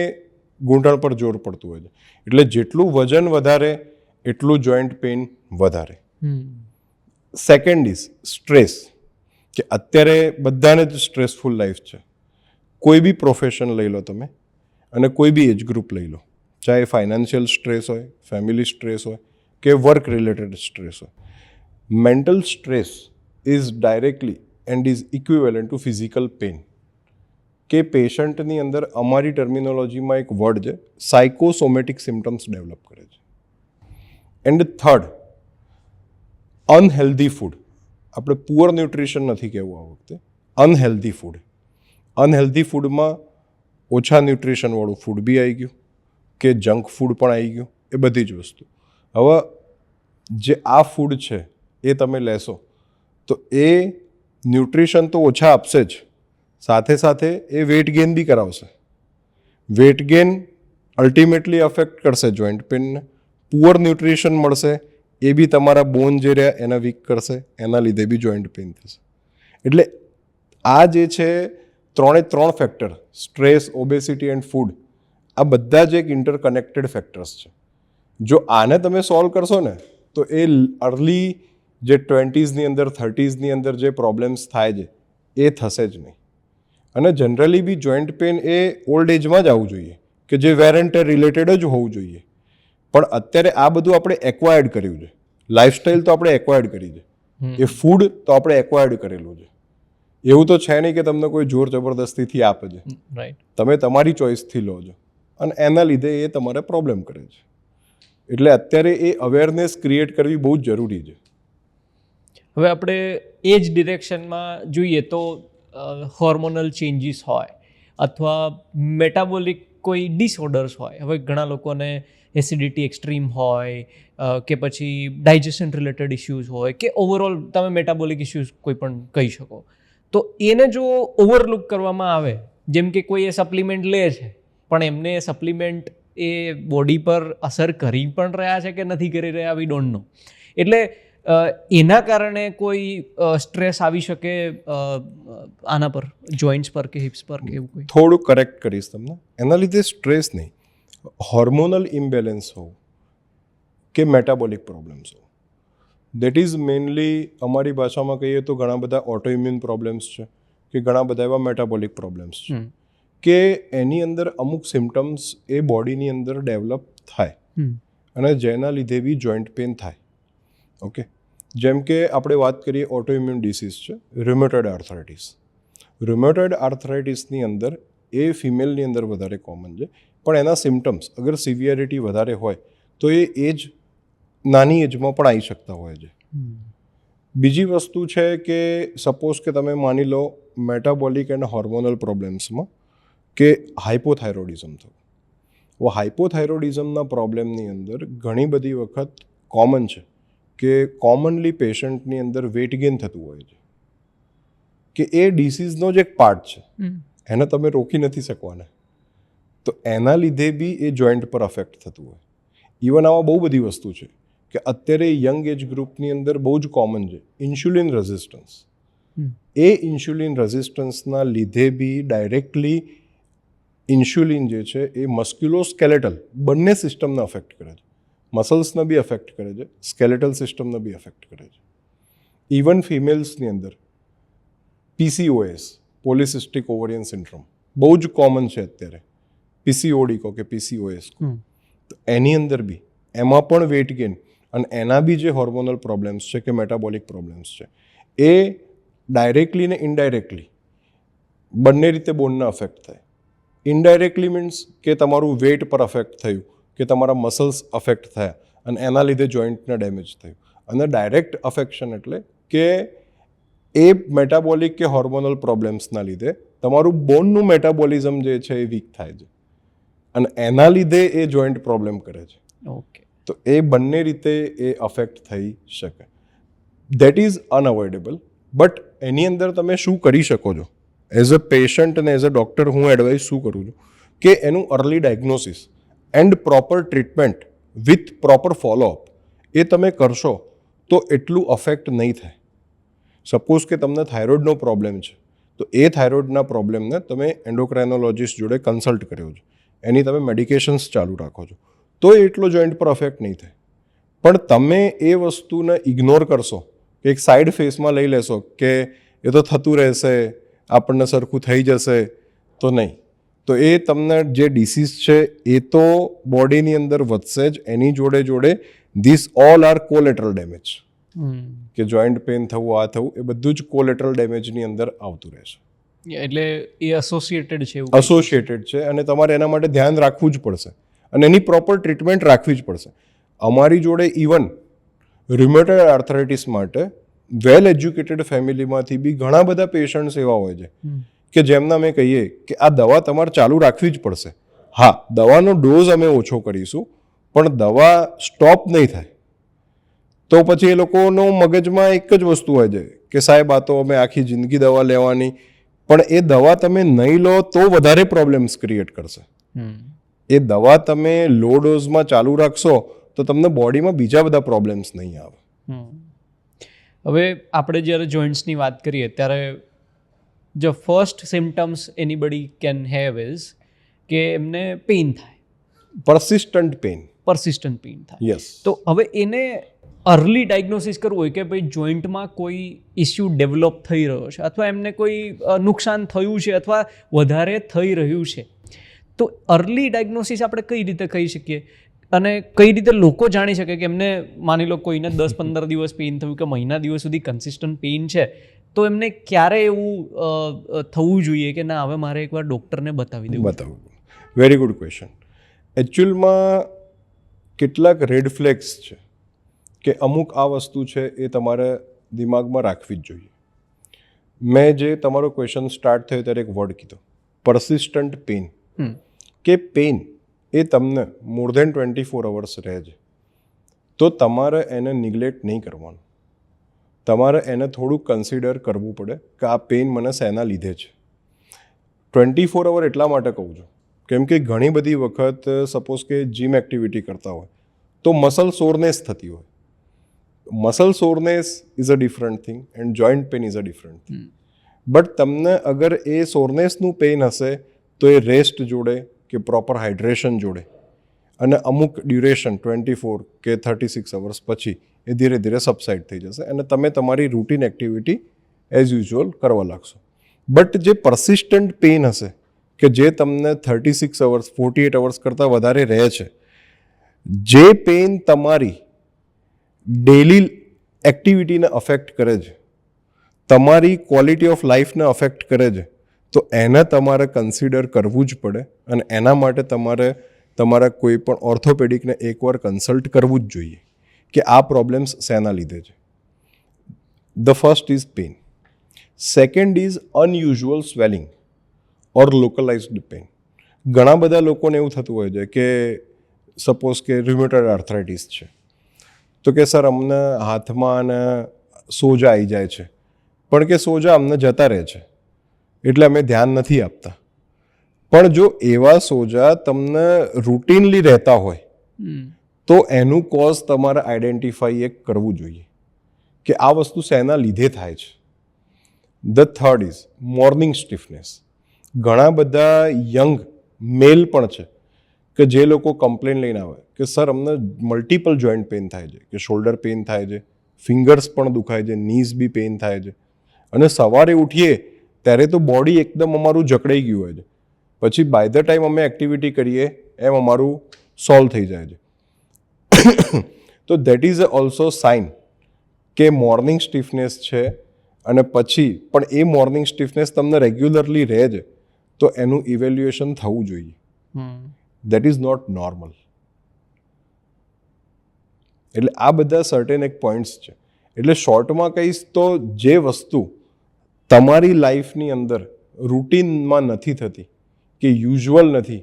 ઘૂંટણ પર જોર પડતું હોય છે. એટલે જેટલું વજન વધારે એટલું જોઈન્ટ પેઇન વધારે. સેકન્ડ ઇઝ સ્ટ્રેસ, કે અત્યારે બધાને જ સ્ટ્રેસફુલ લાઈફ છે. કોઈ બી પ્રોફેશન લઈ લો તમે અને કોઈ બી એજ ગ્રુપ લઈ લો, ચાહે ફાઇનાન્શિયલ સ્ટ્રેસ હોય, ફેમિલી સ્ટ્રેસ હોય કે વર્ક રિલેટેડ સ્ટ્રેસ હોય. Mental stress is directly and is equivalent two physical pain. કે પેશન્ટની અંદર અમારી ટર્મિનોલોજીમાં એક વર્ડ છે, સાયકોસોમેટિક સિમ્ટમ્સ ડેવલપ કરે છે. એન્ડ થર્ડ, અનહેલ્ધી ફૂડ, આપણે પુઅર ન્યુટ્રિશન નથી કહેવું આ વખતે, અનહેલ્ધી ફૂડ. અનહેલ્ધી ફૂડમાં ઓછા ન્યુટ્રિશનવાળું ફૂડ બી આવી ગયું, કે જંક ફૂડ પણ આવી ગયું, એ બધી જ વસ્તુ. હવે જે આ ફૂડ છે એ તમે લેશો તો એ ન્યુટ્રિશન તો ઓછા આપશે જ, સાથે સાથે એ વેટ ગેઇન બી કરાવશે. વેટ ગેઇન અલ્ટિમેટલી અફેક્ટ કરશે જોઈન્ટ પેનને. પુઅર ન્યુટ્રિશન મળશે એ બી તમારા બોન જે રહ્યા એને વીક કરશે, એના લીધે બી જોઈન્ટ પેઇન થશે. એટલે આ જે છે 3 factor, stress, obesity and food, આ બધા જ એક ઇન્ટરકનેક્ટેડ ફેક્ટર્સ છે. જો આને તમે સોલ્વ કરશો ને તો એ અર્લી જે 20s અંદર 30s અંદર જે પ્રોબ્લેમ્સ થાય છે એ થશે જ નહીં. અને જનરલી બી જોઈન્ટ પેઇન એ ઓલ્ડ એજમાં જ આવવું જોઈએ, કે જે વેર એન્ડ ટેર રિલેટેડ જ હોવું જોઈએ. પણ અત્યારે આ બધું આપણે એક્વાયર્ડ કર્યું છે. લાઈફસ્ટાઈલ તો આપણે એક્વાયર્ડ કરી છે, એ ફૂડ તો આપણે એક્વાયર્ડ કરેલું છે. એવું તો છે નહીં કે તમને કોઈ જોર જબરદસ્તીથી આપે છે, તમે તમારી ચોઈસથી લો છો અને એના લીધે એ તમારે પ્રોબ્લેમ કરે છે. એટલે અત્યારે એ અવેરનેસ ક્રિએટ કરવી બહુ જ જરૂરી છે. હવે આપણે એ જ ડિરેક્શનમાં જોઈએ તો હોર્મોનલ ચેન્જીસ હોય અથવા મેટાબોલિક કોઈ ડિસઓર્ડર્સ હોય. હવે ઘણા લોકોને એસિડિટી એક્સ્ટ્રીમ હોય કે પછી ડાયજેશન રિલેટેડ ઇશ્યુઝ હોય કે ઓવરઓલ તમે મેટાબોલિક ઇશ્યુઝ કોઈ પણ કહી શકો. તો એને જો ઓવરલુક કરવામાં આવે, જેમ કે કોઈ એ સપ્લિમેન્ટ લે છે પણ એમને એ સપ્લિમેન્ટ એ બોડી પર અસર કરી પણ રહ્યા છે કે નથી કરી રહ્યા, વી ડોન્ટ નો. એટલે એના કારણે કોઈ સ્ટ્રેસ આવી શકે આના પર, જોઈન્ટ્સ પર કે હિપ્સ પર કે એવું કોઈ? થોડું કરેક્ટ કરીશ તમને. એના લીધે સ્ટ્રેસ નહીં, હોર્મોનલ ઇમ્બેલેન્સ હોવું કે મેટાબોલિક પ્રોબ્લેમ્સ હોવું, દેટ ઇઝ મેઇનલી અમારી ભાષામાં કહીએ તો ઘણા બધા ઓટોઇમ્યુન પ્રોબ્લેમ્સ છે કે ઘણા બધા એવા મેટાબોલિક પ્રોબ્લેમ્સ છે કે એની અંદર અમુક સિમ્ટમ્સ એ બોડીની અંદર ડેવલપ થાય અને જેના લીધે બી જોઈન્ટ પેઇન થાય. ઓકે, જેમ કે આપણે વાત કરીએ ઓટોઇમ્યુન ડિસીઝ છે રુમેટોઇડ આર્થરાઇટિસ. રુમેટોઇડ આર્થરાઇટિસની અંદર એ ફિમેલની અંદર વધારે કોમન છે, પણ એના સિમ્ટમ્સ અગર સિવિયરિટી વધારે હોય તો એ એજ નાની એજમાં પણ આવી શકતા હોય છે. બીજી વસ્તુ છે કે સપોઝ કે તમે માની લો મેટાબોલિક એન્ડ હોર્મોનલ પ્રોબ્લેમ્સમાં કે હાઇપોથાઇરોઇડિઝમ થયું. હવે હાઇપોથાઇરોઇડિઝમના પ્રોબ્લેમની અંદર ઘણી બધી વખત કોમન છે કે કોમનલી પેશન્ટની અંદર વેટ ગેઇન થતું હોય છે, કે એ ડિસીઝનો જ એક પાર્ટ છે, એને તમે રોકી નથી શકવાના. તો એના લીધે બી એ જોઈન્ટ પર અફેક્ટ થતું હોય. ઇવન આવા બહુ બધી વસ્તુ છે કે અત્યારે યંગ એજ ગ્રુપની અંદર બહુ જ કોમન છે ઇન્સ્યુલિન રેઝિસ્ટન્સ. એ ઇન્સ્યુલિન રેઝિસ્ટન્સના લીધે બી ડાયરેક્ટલી ઇન્સ્યુલિન જે છે એ મસ્ક્યુલોસ્કેલેટલ બંને સિસ્ટમને અફેક્ટ કરે છે. મસલ્સને બી અફેક્ટ કરે છે, સ્કેલેટલ સિસ્ટમને બી અફેક્ટ કરે છે. ઇવન ફિમેલ્સની અંદર PCOS, પોલિસિસ્ટિક ઓવરિયન સિન્ડ્રોમ, બહુ જ કોમન છે અત્યારે. PCOD કહો કે PCOS કહો, તો એની અંદર બી એમાં પણ વેટ ગેઇન અને એના બી જે હોર્મોનલ પ્રોબ્લેમ્સ છે કે મેટાબોલિક પ્રોબ્લેમ્સ છે એ ડાયરેક્ટલી ને ઇનડાયરેક્ટલી બંને રીતે બોનને અફેક્ટ થાય. ઇનડાયરેક્ટલી મીન્સ કે તમારું વેટ પર અફેક્ટ થયું કે તમારા મસલ્સ અફેક્ટ થયા અને એના લીધે જોઈન્ટને ડેમેજ થયું. અને ડાયરેક્ટ અફેક્શન એટલે કે એ મેટાબોલિક કે હોર્મોનલ પ્રોબ્લેમ્સના લીધે તમારું બોનનું મેટાબોલિઝમ જે છે એ વીક થાય છે અને એના લીધે એ જોઈન્ટ પ્રોબ્લેમ કરે છે. ઓકે, તો એ બંને રીતે એ અફેક્ટ થઈ શકે. That is unavoidable. બટ એની અંદર તમે શું કરી શકો છો એઝ અ પેશન્ટ અને એઝ અ ડૉક્ટર? હું એડવાઇસ શું કરું છું કે એનું early diagnosis and proper treatment with proper follow up એ તમે કરશો તો એટલું અફેક્ટ નહીં થાય. સપોઝ કે તમને થાઇરોઇડનો પ્રોબ્લેમ છે તો એ થાઇરોઇડના પ્રોબ્લેમને તમે એન્ડોક્રાઇનોલોજીસ્ટ જોડે કન્સલ્ટ કર્યો છે, એની તમે મેડિકેશન્સ ચાલુ રાખો છો તો એટલો જોઈન્ટ પર અફેક્ટ નહીં થાય. પણ તમે એ વસ્તુને ઇગ્નોર કરશો કે એક સાઈડ ફેસમાં લઈ લેશો કે એ તો થતું રહેશે, આપણને સરખું થઈ જશે, તો નહીં. તો એ તમને જે ડિસીઝ છે એ તો બોડીની અંદર વધશે જ, એની જોડે જોડે this all R collateral damage. કે જોઈન્ટ પેઇન થવું, આ થવું, એ બધું જ કોલેટરલ ડેમેજની અંદર આવતું રહેશે. એટલે એ એસોસિએટેડ છે, એસોસિએટેડ છે અને તમારે એના માટે ધ્યાન રાખવું જ પડશે અને એની પ્રોપર ટ્રીટમેન્ટ રાખવી જ પડશે. અમારી જોડે ઇવન રુમેટોઇડ આર્થરાઇટિસ માટે વેલ એજ્યુકેટેડ ફેમિલીમાંથી બી ઘણા બધા પેશન્ટ્સ એવા હોય છે કે જેમને અમે કહીએ કે આ દવા તમારે ચાલુ રાખવી જ પડશે. હા, દવાનો ડોઝ અમે ઓછો કરીશું, પણ દવા સ્ટોપ નહીં થાય. તો પછી એ લોકોનો મગજમાં એક જ વસ્તુ હોય છે કે સાહેબ આ તો અમે આખી જિંદગી દવા લેવાની, પણ એ દવા તમે નહીં લો તો વધારે પ્રોબ્લેમ્સ ક્રિએટ કરશે. એ દવા તમે લો ડોઝમાં ચાલુ રાખશો તો તમને બોડીમાં બીજા બધા પ્રોબ્લેમ્સ નહીં આવે. હવે આપણે જ્યારે જોઈન્ટ્સની વાત કરીએ ત્યારે જો first symptoms anybody can have is કે એમને પેઇન થાય, પરસિસ્ટન્ટ પેઇન. પરસિસ્ટન્ટ પેઇન થાય. યસ. તો હવે એને અર્લી ડાયગ્નોસિસ કરવું હોય કે ભાઈ જોઈન્ટમાં કોઈ ઇસ્યુ ડેવલપ થઈ રહ્યો છે અથવા એમને કોઈ નુકસાન થયું છે અથવા વધારે થઈ રહ્યું છે, તો અર્લી ડાયગ્નોસિસ આપણે કઈ રીતે કહી શકીએ અને કઈ રીતે લોકો જાણી શકે કે એમને માની લો કોઈને 10-15 દિવસ પેઇન થયું કે મહિના દિવસ સુધી કન્સિસ્ટન્ટ પેઇન છે, તો એમને ક્યારે એવું થવું જોઈએ કે ના હવે મારે એકવાર ડૉક્ટરને બતાવી દેવું? Very good question. એકચ્યુઅલમાં કેટલાક રેડ ફ્લેગ્સ છે કે અમુક આ વસ્તુ છે એ તમારે દિમાગમાં રાખવી જ જોઈએ. મેં જે તમારો ક્વેશ્ચન સ્ટાર્ટ થયો ત્યારે એક વર્ડ કીધો, પરસિસ્ટન્ટ પેઇન. કે પેઇન એ તમને મોર દેન 24 અવર્સ રહે છે, તો તમારે એને નિગ્લેક્ટ નહીં કરવાનું. તમારે એને થોડુંક કન્સિડર કરવું પડે કે આ પેઇન મને શેના લીધે છે. 24 અવર એટલા માટે કહું છું કેમ કે ઘણી બધી વખત સપોઝ કે જીમ એક્ટિવિટી કરતા હોય તો મસલ સોરનેસ થતી હોય. Muscle soreness is a different thing and joint pain is a different thing. But તમને અગર એ સોરનેસનું પેઇન હશે તો એ રેસ્ટ જોડે કે પ્રોપર હાઇડ્રેશન જોડે અને અમુક ડ્યુરેશન 24 કે 36 અવર્સ પછી એ ધીરે ધીરે સબસાઇડ થઈ જશે અને તમે તમારી રૂટીન એક્ટિવિટી એઝ યુઝ્યુઅલ કરવા લાગશો. બટ જે પરસિસ્ટન્ટ પેઇન હશે કે જે તમને 36 અવર્સ 48 અવર્સ કરતાં વધારે રહે છે, જે પેઇન તમારી ડેલી એક્ટિવિટીને અફેક્ટ કરે છે, તમારી ક્વોલિટી ઓફ લાઈફને અફેક્ટ કરે છે, તો એને તમારે કન્સિડર કરવું જ પડે અને એના માટે તમારે તમારા કોઈ પણ ઓર્થોપેડિકને એકવાર કન્સલ્ટ કરવું જ જોઈએ કે આ પ્રોબ્લેમ્સ શેના લીધે છે. The first is pain. Second is unusual swelling or localised pain. ઘણા બધા લોકોને એવું થતું હોય છે કે સપોઝ કે રુમેટોઇડ આર્થરાઇટિસ છે તો કે સર અમને હાથમાં અને સોજા આવી જાય છે, પણ કે સોજા અમને જતા રહે છે એટલે અમે ધ્યાન નથી આપતા. પણ જો એવા સોજા તમને રૂટીનલી રહેતા હોય તો એનું કોઝ તમારે આઈડેન્ટિફાઈ એક કરવું જોઈએ કે આ વસ્તુ શેના લીધે થાય છે. The third is morning stiffness. ઘણા બધા યંગ મેલ પણ છે કે જે લોકો કમ્પ્લેન લઈને આવે કે સર અમને મલ્ટિપલ જોઈન્ટ પેઇન થાય છે, કે શોલ્ડર પેઇન થાય છે, ફિંગર્સ પણ દુખાય છે, નીઝ બી પેઇન થાય છે અને સવારે ઉઠીએ ત્યારે તો બોડી એકદમ અમારું જકડાઈ ગયું હોય છે, પછી બાય ધ ટાઈમ અમે એક્ટિવિટી કરીએ એમ અમારું સોલ્વ થઈ જાય છે. તો દેટ ઇઝ ઓલ્સો સાઇન કે મોર્નિંગ સ્ટીફનેસ છે અને પછી પણ એ મોર્નિંગ સ્ટીફનેસ તમને રેગ્યુલરલી રહે છે તો એનું ઇવેલ્યુએશન થવું જોઈએ. That is not normal. એટલે આ બધા સર્ટેન એક પોઈન્ટ્સ છે. એટલે શોર્ટમાં કહીશ તો જે વસ્તુ તમારી લાઈફની અંદર રૂટીનમાં નથી થતી કે યુઝ્યુઅલ નથી,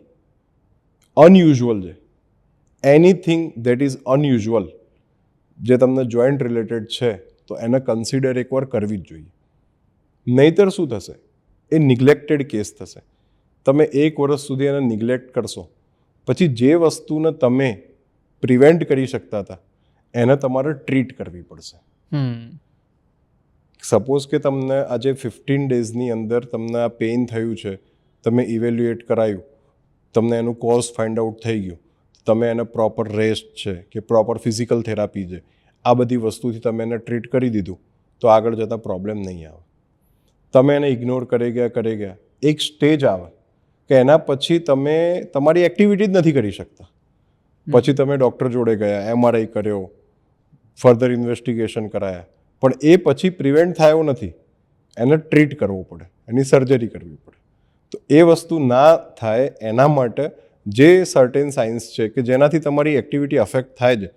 અનયુઝ્યુઅલ છે, એનીથિંગ દેટ ઇઝ અનયુઝ્યુઅલ જે તમને જોઈન્ટ રિલેટેડ છે તો એને કન્સિડર એકવાર કરવી જ જોઈએ. નહીંતર શું થશે, એ નિગ્લેક્ટેડ કેસ થશે. તમે 1 વર્ષ સુધી એને નિગ્લેક્ટ કરશો પછી જે વસ્તુને તમે પ્રિવેન્ટ કરી શકતા હતા એને તમારે ટ્રીટ કરવી પડશે. સપોઝ કે તમને આજે 15 ડેઝની અંદર તમને આ પેઇન થયું છે, તમે ઇવેલ્યુએટ કરાયું, તમને એનું કોઝ ફાઇન્ડ આઉટ થઈ ગયું, તમે એને પ્રોપર રેસ્ટ છે કે પ્રોપર ફિઝિકલ થેરાપી છે આ બધી વસ્તુથી તમે એને ટ્રીટ કરી દીધું તો આગળ જતાં પ્રોબ્લેમ નહીં આવે. તમે એને ઇગ્નોર કરી ગયા એક સ્ટેજ આવે કે એના પછી તમે તમારી એક્ટિવિટી જ નથી કરી શકતા. પછી તમે ડૉક્ટર જોડે ગયા, MRI કર્યો, ફર્ધર ઇન્વેસ્ટિગેશન કરાયા, પણ એ પછી પ્રિવેન્ટ થયો નથી, એને ટ્રીટ કરવો પડે, એની સર્જરી કરવી પડે. તો એ વસ્તુ ના થાય એના માટે જે સર્ટેન સાઇન્સ છે કે જેનાથી તમારી એક્ટિવિટી અફેક્ટ થાય છે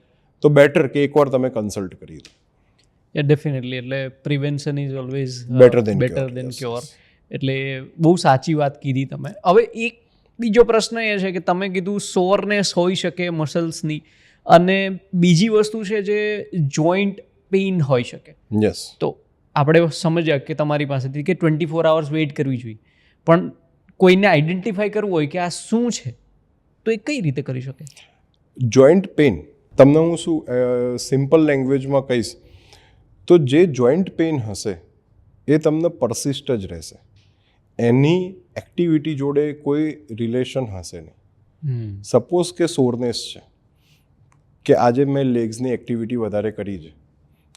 તો બેટર કે એકવાર તમે કન્સલ્ટ કરી લો. ડેફિનેટલી. એટલે prevention is always Better than better cure, than yes, cure. yes. એટલે બહુ સાચી વાત કીધી તમે. હવે એક બીજો પ્રશ્ન એ છે કે તમે કીધું સોરનેસ હોઈ શકે મસલ્સની, અને બીજી વસ્તુ છે જે જોઈન્ટ પેઇન હોઈ શકે. યસ. તો આપણે સમજ્યા કે તમારી પાસેથી કે 24 hours વેઇટ કરવી જોઈએ, પણ કોઈને આઈડેન્ટિફાઈ કરવું હોય કે આ શું છે, તો એ કઈ રીતે કરી શકે? જોઈન્ટ પેઇન તમને હું શું સિમ્પલ લેંગ્વેજમાં કહીશ તો જે જોઈન્ટ પેઇન હશે એ તમને પરસિસ્ટ જ રહેશે. એની એક્ટિવિટી જોડે કોઈ રિલેશન હશે નહીં. સપોઝ કે સોરનેસ છે, કે આજે મેં લેગ્સની એક્ટિવિટી વધારે કરી છે,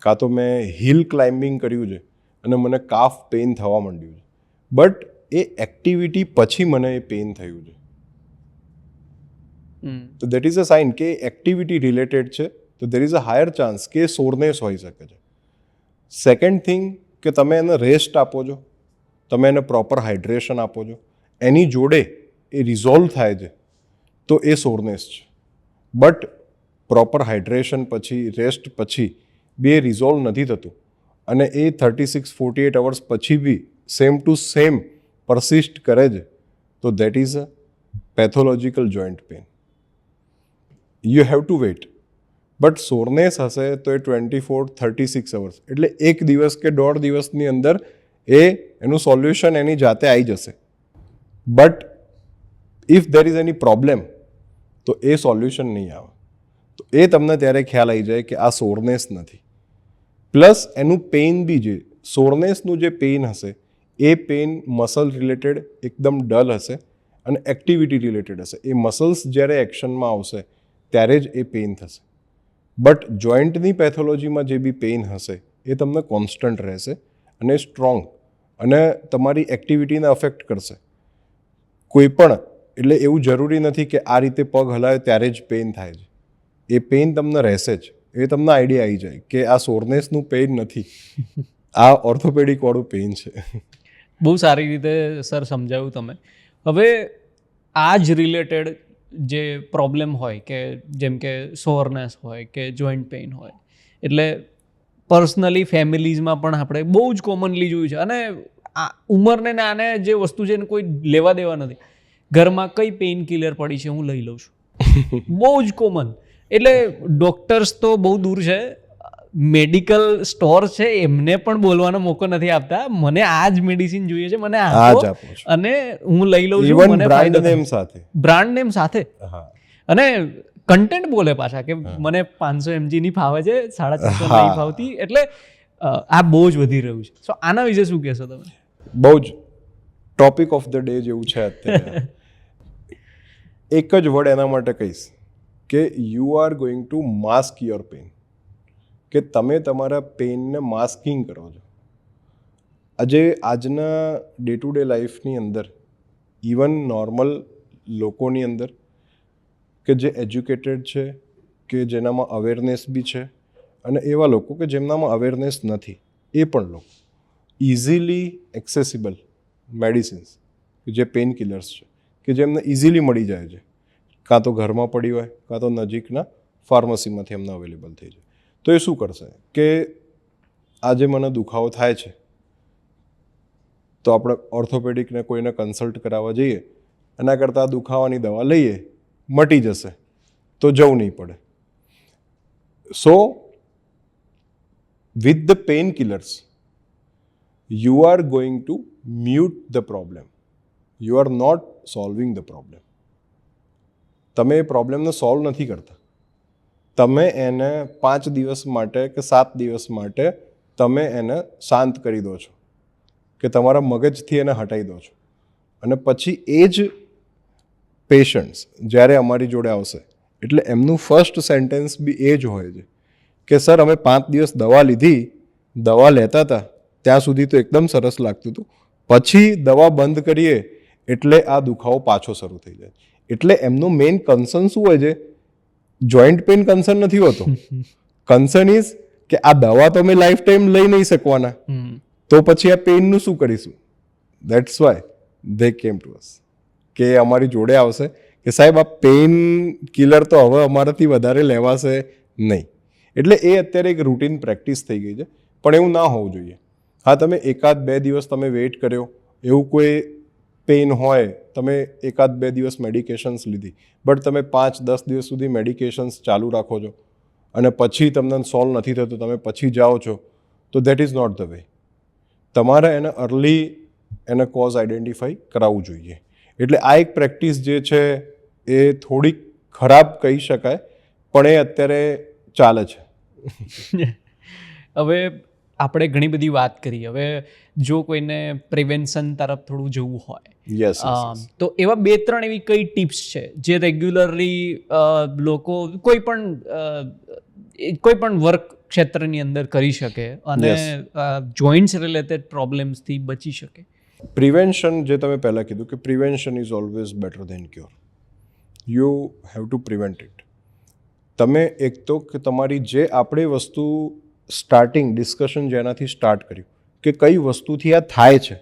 કાં તો મેં હિલ ક્લાઇમ્બિંગ કર્યું છે અને મને કાફ પેઇન થવા માંડ્યું છે, બટ એ એક્ટિવિટી પછી મને એ પેઇન થયું છે, તો દેટ ઇઝ અ સાઇન કે એક્ટિવિટી રિલેટેડ છે, તો there is a higher chance કે સોરનેસ હોઈ શકે છે. સેકન્ડ થિંગ કે તમે એને રેસ્ટ આપો છો, તમે એને પ્રોપર હાઇડ્રેશન આપો છો, એની જોડે એ રિઝોલ્વ થાય છે, તો એ સોરનેસ છે. બટ પ્રોપર હાઇડ્રેશન પછી, રેસ્ટ પછી બી એ રિઝોલ્વ નથી થતું અને એ 36-48 અવર્સ પછી be same to same persist કરે છે, તો that is a pathological joint pain. You have to wait. But soreness હશે તો એ 24-36 અવર્સ એટલે એક દિવસ કે 1.5 દિવસની અંદર એનું સોલ્યુશન એની જાતે આવી જશે. But if there is any problem તો એ સોલ્યુશન નહીં આવે. તો એ તમને ત્યારે ખ્યાલ આવી જાય કે આ સોરનેસ નથી. પ્લસ એનું પેઇન બી જે સોરનેસનું જે પેઇન હશે એ પેઇન મસલ રિલેટેડ એકદમ ડલ હશે અને એક્ટિવિટી રિલેટેડ હશે. એ મસલ્સ જ્યારે એક્શનમાં આવશે ત્યારે જ એ પેઇન થશે. બટ જોઈન્ટની પેથોલોજીમાં જે બી પેઇન હશે એ તમને કોન્સ્ટન્ટ રહેશે અને સ્ટ્રોંગ અને તમારી એક્ટિવિટીને અફેક્ટ કરશે. કોઈ પણ એટલે એવું જરૂરી નથી કે આ રીતે પગ હલાવે ત્યારે જ પેઇન થાય છે. એ પેઇન તમને રહેશે જ. એ તમને આઈડિયા આવી જાય કે આ સોરનેસનું પેઇન નથી, આ ઓર્થોપેડિક વાળું પેઇન છે. બહુ સારી રીતે સર સમજાવ્યું તમે. હવે આ જ રિલેટેડ જે પ્રોબ્લેમ હોય કે જેમ કે સોરનેસ હોય કે જોઈન્ટ પેઇન હોય, એટલે પર્સનલી ફેમિલીઝમાં પણ આપણે બહુ જ કોમનલી જોયું છે, અને આ ઉંમરને આને જે વસ્તુ છે એને કોઈ લેવા દેવા નથી. ઘરમાં કઈ પેઇન કિલર પડી છે હું લઈ લઉં છું, બહુ જ કોમન. એટલે ડોક્ટર્સ તો બહુ દૂર છે, મેડિકલ સ્ટોર છે એમને પણ બોલવાનો મોકો નથી આપતા, મને આ જ મેડિસિન જોઈએ છે, મને આ જ આપો અને હું લઈ લઉં છું. ઇવન બ્રાન્ડ નેમ સાથે, બ્રાન્ડ નેમ સાથે, અને કન્ટેન્ટ બોલે પાછા કે મને 500 mg ની ફાવે છે, 350 નહીં ફાવતી. એટલે આ બહુ જ વધી રહ્યું છે. સો આના વિશે શું કહેશો તમે? બહુ જ ટોપિક ઓફ ધ ડે જેવું છે અત્યારે. એક જ વર્ડ એના માટે કહીશ કે you are going two mask your pain. કે તમે તમારા પેઇનને માસ્કિંગ કરો છો. આજના ડે ટુ ડે લાઈફની અંદર ઇવન નોર્મલ લોકોની અંદર કે જે એજ્યુકેટેડ છે, કે જેનામાં અવેરનેસ બી છે, અને એવા લોકો કે જેમનામાં અવેરનેસ નથી, એ પણ લોકો ઇઝીલી એક્સેસિબલ મેડિસિન્સ જે પેઇન કિલર્સ છે કે જેમને ઇઝીલી મળી જાય છે, કાં તો ઘરમાં પડી હોય કાં તો નજીકના ફાર્મસીમાંથી એમને અવેલેબલ થઈ જાય. તો એ શું કરશે કે આજે મને દુખાવો થાય છે તો આપણે ઓર્થોપેડિકને કોઈને કન્સલ્ટ કરાવવા જઈએ, એના કરતાં દુખાવાની દવા લઈએ, મટી જશે, તો જવું નહીં પડે. So with the pain killers you are going to mute the problem, you are not solving the problem. તમે એ પ્રોબ્લેમને સોલ્વ નથી કરતા, તમે એને 5 દિવસ માટે કે 7 દિવસ માટે તમે એને શાંત કરી દો છો, કે તમારા મગજથી એને હટાવી દો છો. અને પછી એ જ પેશન્ટ્સ જ્યારે અમારી જોડે આવશે એટલે એમનું ફર્સ્ટ સેન્ટેન્સ બી એ જ હોય છે કે સર અમે 5 દિવસ દવા લીધી, દવા લેતા હતા ત્યાં સુધી તો એકદમ સરસ લાગતું હતું, પછી દવા બંધ કરીએ એટલે આ દુખાવો પાછો શરૂ થઈ જાય. એટલે એમનું મેઇન કન્સર્ન શું હોય છે? જોઈન્ટ પેઇન કન્સર્ન નથી હોતો. કન્સર્ન ઇઝ કે આ દવા તો અમે લાઈફ ટાઈમ લઈ નહીં શકવાના, તો પછી આ પેઇનનું શું કરીશું? That's why they came to અસ, કે અમારી જોડે આવશે કે સાહેબ આ પેઇન કિલર તો હવે અમારાથી વધારે લેવાશે નહીં. એટલે એ અત્યારે એક રૂટીન પ્રેક્ટિસ થઈ ગઈ છે, પણ એવું ના હોવું જોઈએ. હા, તમે 1-2 દિવસ તમે વેઇટ કર્યો, એવું કોઈ પેઇન હોય, તમે 1-2 દિવસ મેડિકેશન્સ લીધી, બટ તમે 5-10 દિવસ સુધી મેડિકેશન્સ ચાલુ રાખો છો અને પછી તમને સોલ્વ નથી થતું, તમે પછી જાઓ છો, તો that is not the way. તમારે એને અર્લી એને કોઝ આઈડેન્ટિફાઈ કરાવવું જોઈએ. એટલે આ એક પ્રેક્ટિસ જે છે એ થોડીક ખરાબ કહી શકાય, પણ એ અત્યારે ચાલે છે. હવે આપણે ઘણી બધી વાત કરી. હવે જો કોઈને પ્રિવેન્શન તરફ થોડું જવું હોય, યસ, તો એવા 2-3 એવી કઈ ટિપ્સ છે જે રેગ્યુલરલી લોકો કોઈ પણ વર્ક ક્ષેત્રની અંદર કરી શકે અને જોઈન્ટ્સ રિલેટેડ પ્રોબ્લેમ્સથી બચી શકે? પ્રિવેન્શન, જે તમે પહેલાં કીધું કે prevention is always better than cure. You have to prevent it. તમે એક તો કે તમારી જે આપણે વસ્તુ સ્ટાર્ટિંગ ડિસ્કશન જેનાથી સ્ટાર્ટ કર્યું કે કઈ વસ્તુથી આ થાય છે,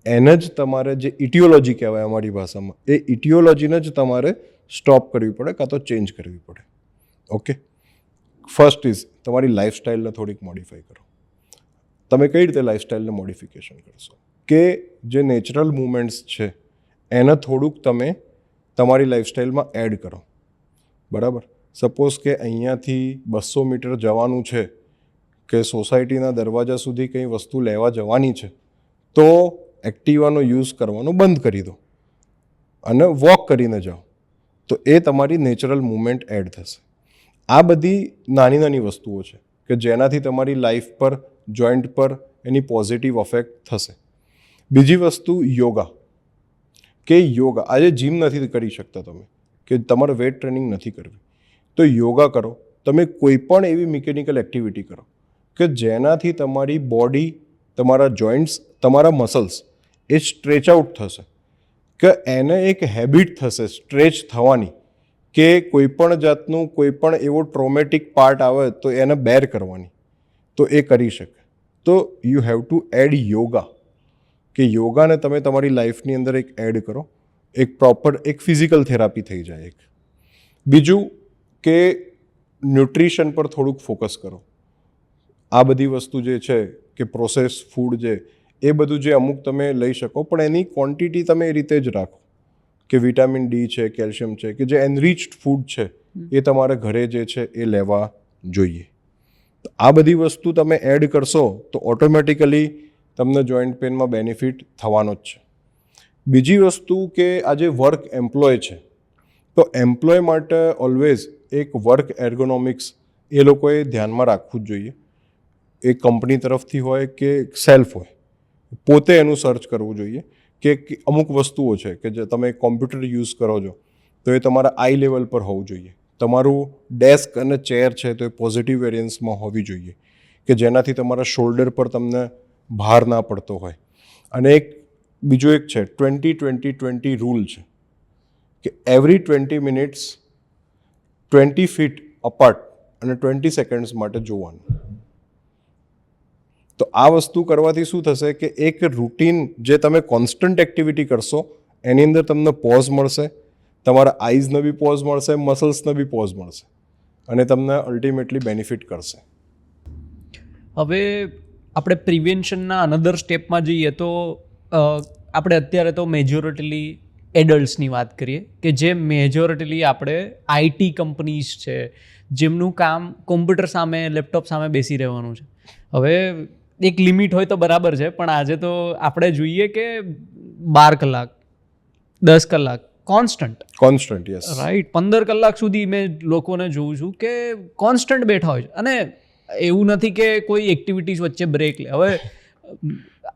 એને જ તમારે, જે ઇટિયોલોજી કહેવાય અમારી ભાષામાં, એ ઇટિયોલોજીને જ તમારે સ્ટોપ કરવી પડે કાં તો ચેન્જ કરવી પડે. ઓકે, ફર્સ્ટ ઇઝ તમારી લાઈફસ્ટાઈલને થોડીક મોડિફાઈ કરો. તમે કઈ રીતે લાઈફસ્ટાઈલને મોડિફિકેશન કરશો કે જે નેચરલ મુવમેન્ટ્સ છે એને થોડુંક તમે તમારી લાઈફસ્ટાઈલમાં એડ કરો. બરાબર? સપોઝ કે અહીંયાથી 200 મીટર જવાનું છે, કે સોસાયટીના દરવાજા સુધી કંઈ વસ્તુ લેવા જવાની છે, તો એક્ટિવાનો યુઝ કરવાનું બંધ કરી દો અને વોક કરીને જાઓ, તો એ તમારી નેચરલ મુવમેન્ટ એડ થશે. આ બધી નાની નાની વસ્તુઓ છે કે જેનાથી તમારી લાઈફ પર, જોઈન્ટ પર એની પોઝિટિવ અફેક્ટ થશે. બીજી વસ્તુ યોગા. કે યોગા, આજે જીમ નથી કરી શકતા તમે, કે તમારે વેટ ટ્રેનિંગ નથી કરવી, તો યોગા કરો. તમે કોઈ પણ એવી મિકેનિકલ એક્ટિવિટી કરો કે જેનાથી તમારી બોડી, તમારા જોઈન્ટ્સ, તમારા મસલ્સ એ સ્ટ્રેચ આઉટ થશે, કે એને એક હેબિટ થશે સ્ટ્રેચ થવાની, કે કોઈ પણ જાતનું કોઈ પણ એવો ટ્રોમેટિક પાર્ટ આવે તો એને બેર કરવાની, તો એ કરી શકે. તો you have to add yoga, કે યોગાને તમે તમારી લાઈફની અંદર એક એડ કરો, એક પ્રોપર એક ફિઝિકલ થેરાપી થઈ જાય. એક બીજું કે ન્યુટ્રિશન પર થોડુંક ફોકસ કરો. આ બધી વસ્તુ જે છે કે પ્રોસેસ ફૂડ જે એ બધું જે અમુક તમે લઈ શકો, પણ એની ક્વોન્ટિટી તમે એ રીતે જ રાખો કે વિટામિન ડી છે, કેલ્શિયમ છે, કે જે એનરિચ્ડ ફૂડ છે એ તમારે ઘરે જે છે એ લેવા જોઈએ. આ બધી વસ્તુ તમે એડ કરશો તો ઓટોમેટિકલી તમને જોઈન્ટ પેનમાં બેનિફિટ થવાનો જ છે. બીજી વસ્તુ કે આ જે વર્ક એમ્પ્લોય છે, તો એમ્પ્લોય માટે ઓલવેઝ એક વર્ક એર્ગોનોમિક્સ એ લોકોએ ધ્યાનમાં રાખવું જ જોઈએ. એ કંપની તરફથી હોય કે સેલ્ફ હોય, પોતે એનું સર્ચ કરવું જોઈએ કે અમુક વસ્તુઓ છે કે જે તમે કોમ્પ્યુટર યુઝ કરો છો તો એ તમારા આઈ લેવલ પર હોવું જોઈએ. તમારું ડેસ્ક અને ચેર છે તો એ પોઝિટિવ વેરિયન્સમાં હોવી જોઈએ, કે જેનાથી તમારા શોલ્ડર પર તમને ભાર ના પડતો હોય. અને બીજું એક છે 20-20-20 રૂલ છે, કે એવરી 20 મિનિટ્સ 20 ફીટ અપાર્ટ અને 20 સેકન્ડ્સ માટે જોવાનું. તો આ વસ્તુ કરવાથી શું થશે કે એક રૂટીન જે તમે કોન્સ્ટન્ટ એક્ટિવિટી કરશો એની અંદર તમને પોઝ મળશે, તમારા આઈઝને બી પોઝ મળશે, મસલ્સને બી પોઝ મળશે અને તમને અલ્ટિમેટલી બેનિફિટ કરશે. હવે આપણે પ્રિવેન્શનના અનધર સ્ટેપમાં જઈએ તો આપણે અત્યારે તો મેજોરિટીલી એડલ્ટ્સની વાત કરીએ, કે જે મેજોરિટીલી આપણે આઈટી કંપનીઝ છે જેમનું કામ કોમ્પ્યુટર સામે, લેપટોપ સામે બેસી રહેવાનું છે. હવે એક લિમિટ હોય તો બરાબર છે, પણ આજે તો આપણે જોઈએ કે 12 કલાક, 10 કલાક કોન્સ્ટન્ટ, યસ, રાઈટ, 15 કલાક સુધી મેં લોકોને જોઉં છું કે કોન્સ્ટન્ટ બેઠા હોય છે. અને એવું નથી કે કોઈ એક્ટિવિટીઝ વચ્ચે બ્રેક લે.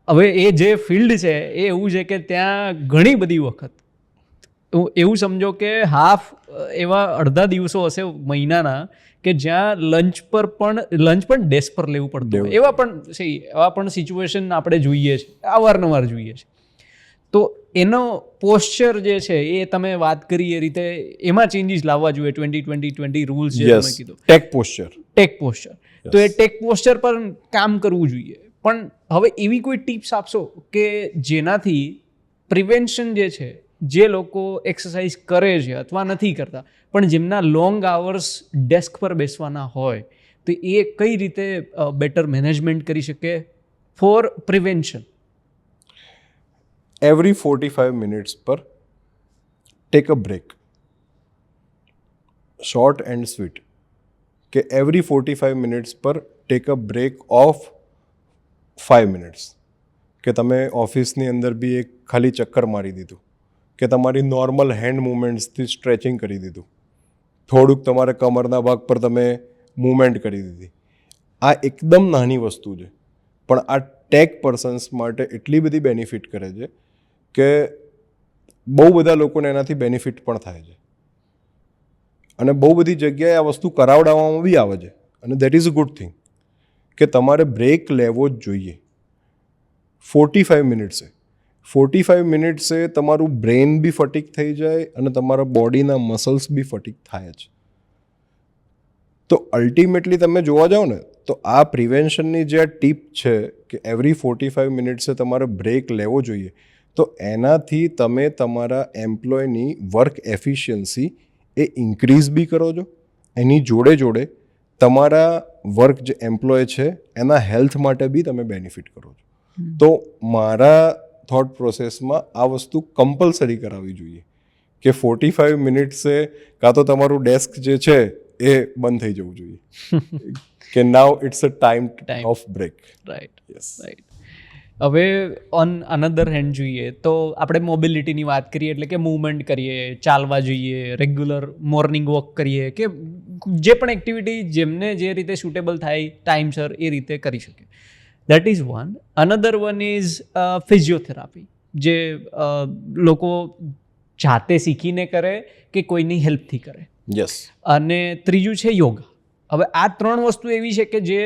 હવે એ જે ફિલ્ડ છે એ એવું છે કે ત્યાં ઘણી બધી વખત એવું સમજો કે હાફ એવા અડધા દિવસો હશે મહિનાના કે જ્યાં લંચ પણ ડેસ્ક પર લેવું પડતું હોય. એવા પણ સિચ્યુએશન આપણે જોઈએ છે, અવારનવાર જોઈએ છે. તો એનો પોસ્ચર જે છે એ તમે વાત કરી એ રીતે એમાં ચેન્જીસ લાવવા જોઈએ. 20-20-20 રૂલ્સ જે તમે કીધું, ટેક પોસ્ચર, તો એ ટેક પોસ્ચર પર કામ કરવું જોઈએ. પણ હવે એવી કોઈ ટિપ્સ આપશો કે જેનાથી પ્રિવેન્શન જે છે જે લોકો એક્સરસાઇઝ કરે છે અથવા નથી કરતા પણ જેમના લોંગ આવર્સ ડેસ્ક પર બેસવાના હોય તો એ કઈ રીતે બેટર મેનેજમેન્ટ કરી શકે ફોર પ્રિવેન્શન? એવરી 45 મિનિટ્સ પર take a break. Short and sweet, કે એવરી 45 મિનિટ્સ પર take a break of 5 minutes. કે તમે ઓફિસની અંદર બી એક ખાલી ચક્કર મારી દીધું, કે તમારી નોર્મલ હેન્ડ મૂવમેન્ટ્સથી સ્ટ્રેચિંગ કરી દીધું, થોડુંક તમારા કમરના ભાગ પર તમે મૂવમેન્ટ કરી દીધી. આ એકદમ નાની વસ્તુ છે પણ આ ટેક પર્સન્સ માટે એટલી બધી બેનિફિટ કરે છે કે બહુ બધા લોકોને એનાથી બેનિફિટ પણ થાય છે. અને બહુ બધી જગ્યાએ આ વસ્તુ કરાવડાવવામાં બી આવે છે અને that is a good thing કે તમારે બ્રેક લેવો જ જોઈએ. 45 મિનિટ્સે 45 મિનિટ્સે તમારું બ્રેઇન બી ફટીક થઈ જાય અને તમારા બોડીના મસલ્સ બી ફટીક થાય જ. તો અલ્ટિમેટલી તમે જોવા જાઓ ને તો આ પ્રિવેન્શનની જે આ ટીપ છે કે એવરી 45 મિનિટ્સે તમારે બ્રેક લેવો જોઈએ, તો એનાથી તમે તમારા એમ્પ્લોયની વર્ક એફિશિયન્સી એ ઇન્ક્રીઝ બી કરો છો, એની જોડે જોડે તમારા વર્ક જે એમ્પ્લોય છે એના હેલ્થ માટે બી તમે બેનિફિટ કરો છો. તો મારા થોટ પ્રોસેસમાં આ વસ્તુ કમ્પલસરી કરાવવી જોઈએ કે 45 મિનિટ્સે કાં તો તમારું ડેસ્ક જે છે એ બંધ થઈ જવું જોઈએ કે now it's a time of break. Right yes. Right. હવે ઓન અનધર હેન્ડ જોઈએ તો આપણે મોબિલિટીની વાત કરીએ એટલે કે મૂવમેન્ટ કરીએ, ચાલવા જોઈએ, રેગ્યુલર મોર્નિંગ વોક કરીએ કે જે પણ એક્ટિવિટી જેમને જે રીતે સુટેબલ થાય ટાઈમસર એ રીતે કરી શકે. That is one. Another one is physiotherapy, જે લોકો જાતે શીખીને કરે કે કોઈની હેલ્પથી કરે. યસ. અને ત્રીજું છે યોગા. હવે આ ત્રણ વસ્તુ એવી છે કે જે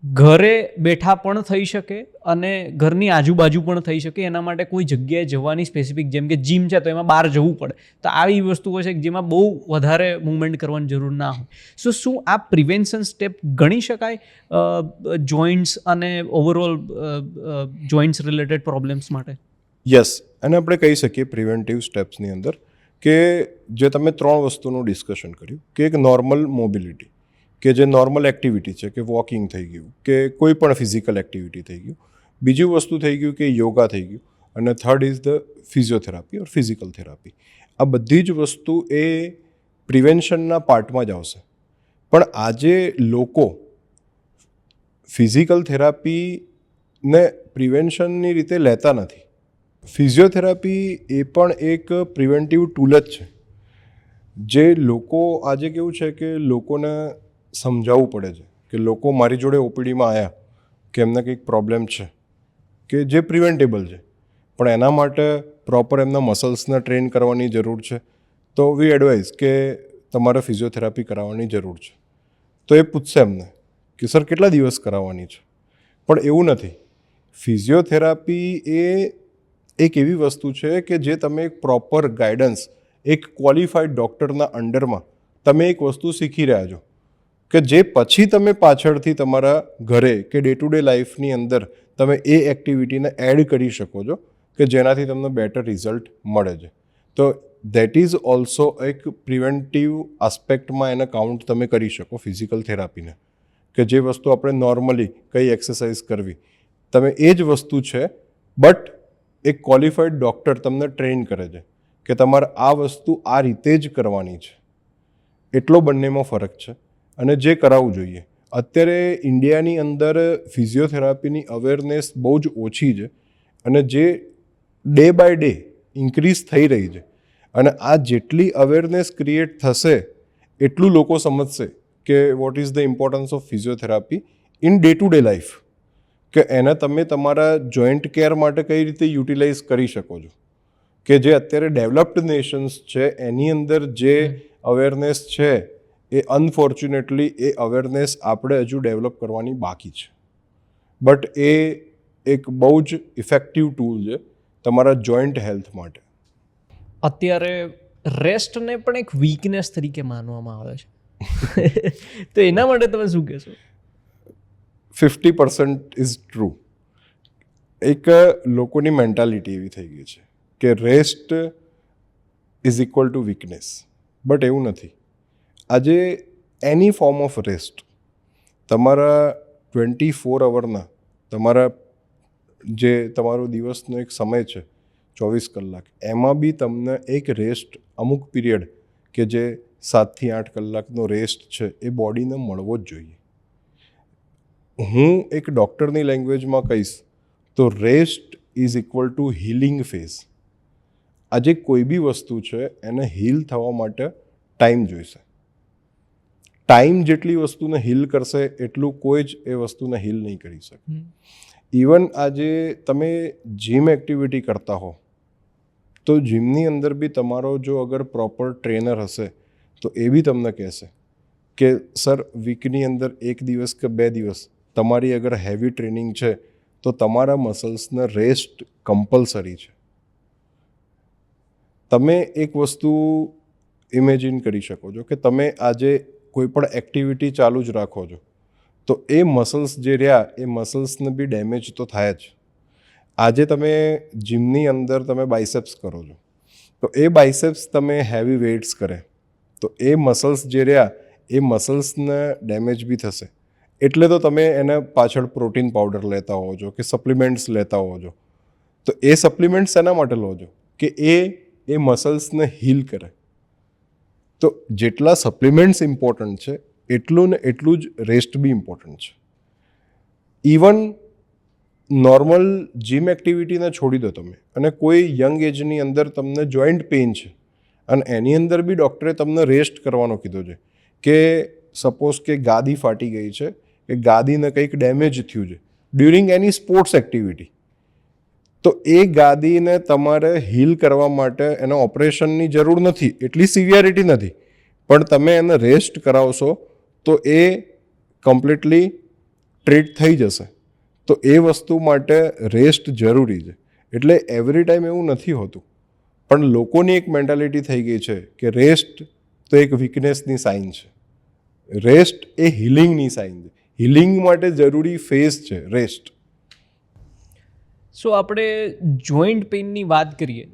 ઘરે બેઠા પણ થઈ શકે અને ઘરની આજુબાજુ પણ થઈ શકે. એના માટે કોઈ જગ્યાએ જવાની સ્પેસિફિક, જેમ કે જીમ છે તો એમાં બહાર જવું પડે, તો આવી વસ્તુઓ છે જેમાં બહુ વધારે મૂવમેન્ટ કરવાની જરૂર ના હોય. શું આ પ્રિવેન્શન સ્ટેપ ગણી શકાય જોઈન્ટ્સ અને ઓવરઓલ જોઈન્ટ્સ રિલેટેડ પ્રોબ્લેમ્સ માટે? યસ. અને આપણે કહી શકીએ પ્રિવેન્ટિવ સ્ટેપ્સની અંદર કે જે તમે ત્રણ વસ્તુનું ડિસ્કશન કર્યું કે એક નોર્મલ મોબિલિટી, કે જે નોર્મલ એક્ટિવિટી છે કે વોકિંગ થઈ ગયું કે કોઈ પણ ફિઝિકલ એક્ટિવિટી થઈ ગયું. બીજું વસ્તુ થઈ ગયું કે યોગા થઈ ગયું. અને third is the physiotherapy or physical therapy. આ બધી જ વસ્તુ એ પ્રિવેન્શનના પાર્ટમાં જ આવશે. પણ આજે લોકો ફિઝિકલ થેરાપીને પ્રિવેન્શનની રીતે લેતા નથી. ફિઝિયોથેરાપી એ પણ એક પ્રિવેન્ટિવ ટૂલ જ છે. જે લોકો આજે કેવું છે કે લોકોને સમજાવવું પડે છે કે લોકો મારી જોડે ઓપીડીમાં આવ્યા કે એમને કંઈક પ્રોબ્લેમ છે કે જે પ્રિવેન્ટેબલ છે, પણ એના માટે પ્રોપર એમના મસલ્સને ટ્રેન કરવાની જરૂર છે. તો વી એડવાઇઝ કે તમારે ફિઝિયોથેરાપી કરાવવાની જરૂર છે. તો એ પૂછશે એમને કે સર કેટલા દિવસ કરાવવાની છે? પણ એવું નથી. ફિઝિયોથેરાપી એ એક એવી વસ્તુ છે કે જે તમે એક પ્રોપર ગાઈડન્સ, એક ક્વોલિફાઈડ ડૉક્ટરના અંડરમાં તમે એક વસ્તુ શીખી રહ્યા છો કે જે પછી તમે પાછળથી તમારા ઘરે કે ડે ટુ ડે લાઈફની અંદર તમે એ એક્ટિવિટીને એડ કરી શકો છો કે જેનાથી તમને બેટર રિઝલ્ટ મળે છે. તો દેટ ઇઝ ઓલ્સો એક પ્રિવેન્ટિવ આસ્પેક્ટમાં એને કાઉન્ટ તમે કરી શકો ફિઝિકલ થેરાપીને, કે જે વસ્તુ આપણે નોર્મલી કઈ એક્સરસાઇઝ કરવી, તમે એ જ વસ્તુ છે બટ એક ક્વોલિફાઈડ ડૉક્ટર તમને ટ્રેન કરે છે કે તમારે આ વસ્તુ આ રીતે જ કરવાની છે. એટલો બંનેમાં ફરક છે અને જે કરાવવું જોઈએ. અત્યારે ઇન્ડિયાની અંદર ફિઝિયોથેરાપીની અવેરનેસ બહુ જ ઓછી છે અને જે ડે બાય ડે ઇન્ક્રીઝ થઈ રહી છે. અને આ જેટલી અવેરનેસ ક્રિએટ થશે એટલું લોકો સમજશે કે what is the importance of physiotherapy in day to day life, કે એને તમે તમારા જોઈન્ટ કેર માટે કઈ રીતે યુટિલાઇઝ કરી શકો છો. કે જે અત્યારે ડેવલપ્ડ નેશન્સ છે એની અંદર જે અવેરનેસ છે એ અનફોર્ચ્યુનેટલી એ અવેરનેસ આપણે હજુ ડેવલપ કરવાની બાકી છે. બટ એ એક બહુ જ ઇફેક્ટિવ ટૂલ છે તમારા જોઈન્ટ હેલ્થ માટે. અત્યારે રેસ્ટને પણ એક વીકનેસ તરીકે માનવામાં આવે છે, તો એના માટે તમે શું કહેશો? 50% ઇઝ ટ્રુ. એક લોકોની મેન્ટાલિટી એવી થઈ ગઈ છે કે rest is equal to weakness, but એવું નથી. આજે એની ફોર્મ ઓફ રેસ્ટ તમારા 24 અવરના તમારા જે તમારો દિવસનો એક સમય છે 24 કલાક, એમાં બી તમને એક રેસ્ટ અમુક પીરિયડ કે જે 7 થી 8 કલાકનો રેસ્ટ છે એ બોડીને મળવો જ જોઈએ. હું એક ડૉક્ટરની લેંગ્વેજમાં કહીશ તો rest is equal to healing phase. આજે કોઈ બી વસ્તુ છે એને હીલ થવા માટે ટાઈમ જોઈશે. ટાઈમ જેટલી વસ્તુને હીલ કરશે એટલું કોઈ જ એ વસ્તુને હીલ નહીં કરી શકે. ઇવન આજે તમે જીમ એક્ટિવિટી કરતા હો તો જીમની અંદર બી તમારો જો અગર પ્રોપર ટ્રેનર હશે તો એ બી તમને કહેશે કે સર વીકની અંદર 1 દિવસ કે 2 દિવસ તમારી અગર હેવી ટ્રેનિંગ છે તો તમારા મસલ્સને રેસ્ટ કમ્પલસરી છે. તમે એક વસ્તુ ઇમેજિન કરી શકો છો કે તમે આજે કોઈ પણ એક્ટિવિટી ચાલુ જ રાખો છો તો એ મસલ્સ જે રહ્યા એ મસલ્સને બી ડેમેજ તો થાય જ. આજે તમે જીમની અંદર તમે બાયસેપ્સ કરો છો તો એ બાયસેપ્સ તમે હેવી વેઇટ્સ કરે તો એ મસલ્સ જે રહ્યા એ મસલ્સને ડેમેજ બી થશે. એટલે તો તમે એને પાછળ પ્રોટીન પાવડર લેતા હોવ છો કે સપ્લિમેન્ટ્સ લેતા હોવ છો. તો એ સપ્લિમેન્ટ્સ શેના માટે લો છો કે એ મસલ્સને હીલ કરે. તો જેટલા સપ્લિમેન્ટ્સ ઇમ્પોર્ટન્ટ છે એટલું ને એટલું જ રેસ્ટ બી ઇમ્પોર્ટન્ટ છે. ઇવન નોર્મલ જીમ એક્ટિવિટીને છોડી દો તમે અને કોઈ યંગ એજની અંદર તમને જોઈન્ટ પેઇન છે અને એની અંદર બી ડૉક્ટરે તમને રેસ્ટ કરવાનો કીધો છે કે સપોઝ કે ગાદી ફાટી ગઈ છે કે ગાદીને કંઈક ડેમેજ થયું છે ડ્યુરિંગ એની સ્પોર્ટ્સ એક્ટિવિટી, તો એ ગાદીને તમારે હીલ કરવા માટે એના ઓપરેશનની જરૂર નથી, એટલી સિવિયરિટી નથી, પણ તમે એને રેસ્ટ કરાવશો તો એ કમ્પ્લીટલી ટ્રીટ થઈ જશે. તો એ વસ્તુ માટે રેસ્ટ જરૂરી છે. એટલે એવરી ટાઈમ એવું નથી હોતું, પણ લોકોની એક મેન્ટાલિટી થઈ ગઈ છે કે રેસ્ટ તો એક વીકનેસની સાઇન છે. રેસ્ટ એ હિલિંગની સાઇન છે. હિલિંગ માટે જરૂરી ફેઝ છે રેસ્ટ. સો આપણે જોઈન્ટ પેઇનની વાત કરીએ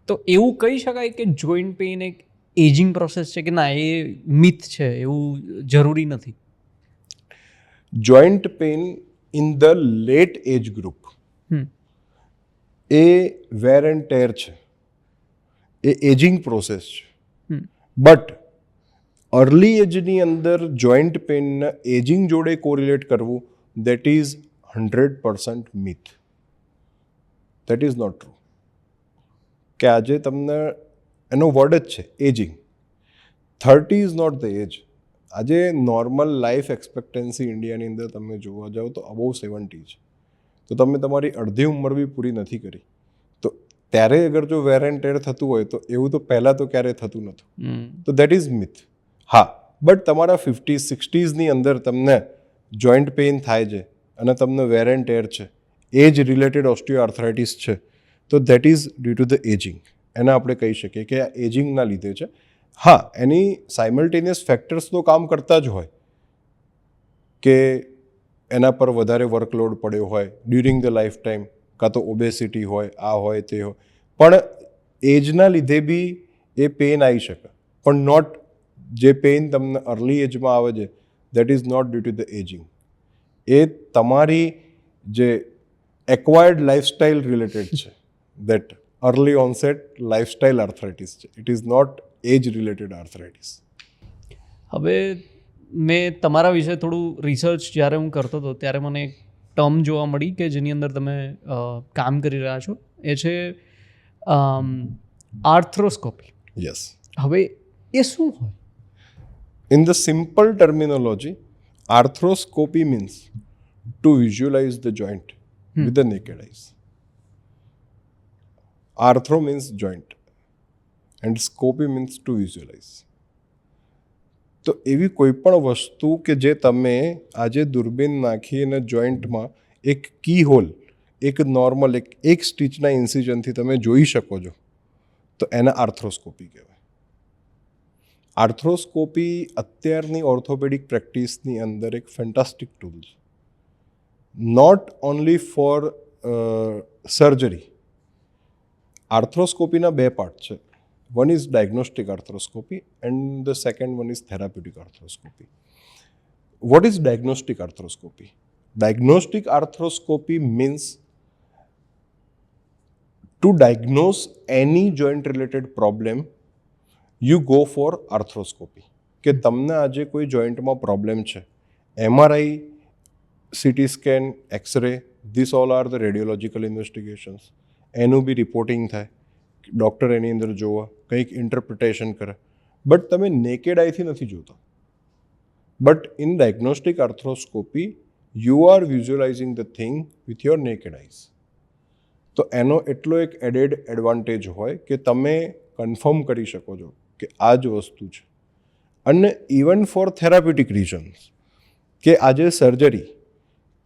તો એવું કહી શકાય કે જોઈન્ટ પેઇન એક એજિંગ પ્રોસેસ છે કે ના, એ મિથ છે, એવું જરૂરી નથી? Joint pain in the late age group એ વેર એન્ડ ટેર છે, એ એજિંગ પ્રોસેસ છે. બટ અર્લી એજની અંદર જોઈન્ટ પેઇનને એજિંગ જોડે કોરિલેટ કરવું that is 100% myth. That is not true. કે આજે તમને એનો વર્ડ જ છે aging. 30 is not the age. આજે નોર્મલ લાઈફ એક્સપેક્ટન્સી ઇન્ડિયાની અંદર તમે જોવા જાઓ તો અબોવ 70 છે. તો તમે તમારી અડધી ઉંમર બી પૂરી નથી કરી. તો ત્યારે અગર જો વેર એન્ડ ટેર થતું હોય તો એવું તો પહેલાં તો ક્યારેય થતું નહોતું. તો દેટ ઇઝ મિથ. હા, બટ તમારા 50s 60sની અંદર તમને જોઈન્ટ પેઇન થાય છે અને તમને વેર એન્ડ ટેર છે, એજ રિલેટેડ ઓસ્ટિયોઆર્થરાઇટિસ છે, તો that is due to the aging. એને આપણે કહી શકીએ કે આ એજિંગના લીધે છે. હા, એની સાયમલ્ટેનિયસ ફેક્ટર્સ તો કામ કરતા જ હોય કે એના પર વધારે વર્કલોડ પડ્યો હોય ડ્યુરિંગ ધ લાઈફ ટાઈમ, કાં તો ઓબેસિટી હોય, આ હોય તે હોય, પણ એજના લીધે બી એ પેઇન આવી શકે. પણ નોટ જે પેઇન તમને અર્લી એજમાં આવે છે that is not due to the ageing. એ તમારી જે એક્વાયર્ડ લાઈફસ્ટાઈલ રિલેટેડ છે, that early onset lifestyle arthritis છે. It is not age related arthritis. હવે મેં તમારા વિશે થોડું રિસર્ચ જ્યારે હું કરતો હતો ત્યારે મને એક ટર્મ જોવા મળી કે જેની અંદર તમે કામ કરી રહ્યા છો, એ છે આર્થ્રોસ્કોપી. યસ. હવે એ શું હોય? In the simple terminology, arthroscopy means to visualize the joint with the naked eyes. Arthro means joint and scopy means to visualize. તો એવી કોઈ પણ વસ્તુ કે જે તમે આજે દૂરબીન નાખીને જોઈન્ટમાં એક કી હોલ, એક નોર્મલ એક સ્ટીચના ઇન્સિઝનથી તમે જોઈ શકો છો, તો એને આર્થ્રોસ્કોપી કહેવાય. આર્થ્રોસ્કોપી અત્યારની ઓર્થોપેડિક પ્રેક્ટિસની અંદર એક ફેન્ટાસ્ટિક ટૂલ છે. Not only for surgery. આર્થ્રોસ્કોપીના બે પાર્ટ છે. One is diagnostic arthroscopy and the second one is therapeutic arthroscopy. What is diagnostic arthroscopy? Diagnostic arthroscopy means to diagnose any joint related problem you go for arthroscopy. કે તમને આજે કોઈ જોઈન્ટમાં problem છે, MRI, CT scan, x ray, this all are the radiological investigations. એનું બી reporting થાય, doctor એની અંદર જોવા, કંઈક ઇન્ટરપ્રિટેશન કરે, બટ તમે નેકેડ આઈથી નથી જોતા. But in diagnostic arthroscopy you are visualising the thing with your naked eyes. તો એનો એટલો એક એડેડ એડવાન્ટેજ હોય કે તમે કન્ફર્મ કરી શકો છો કે આ જ વસ્તુ છે. અને ઇવન ફોર થેરાપ્યુટિક રીઝન્સ, કે આજે સર્જરી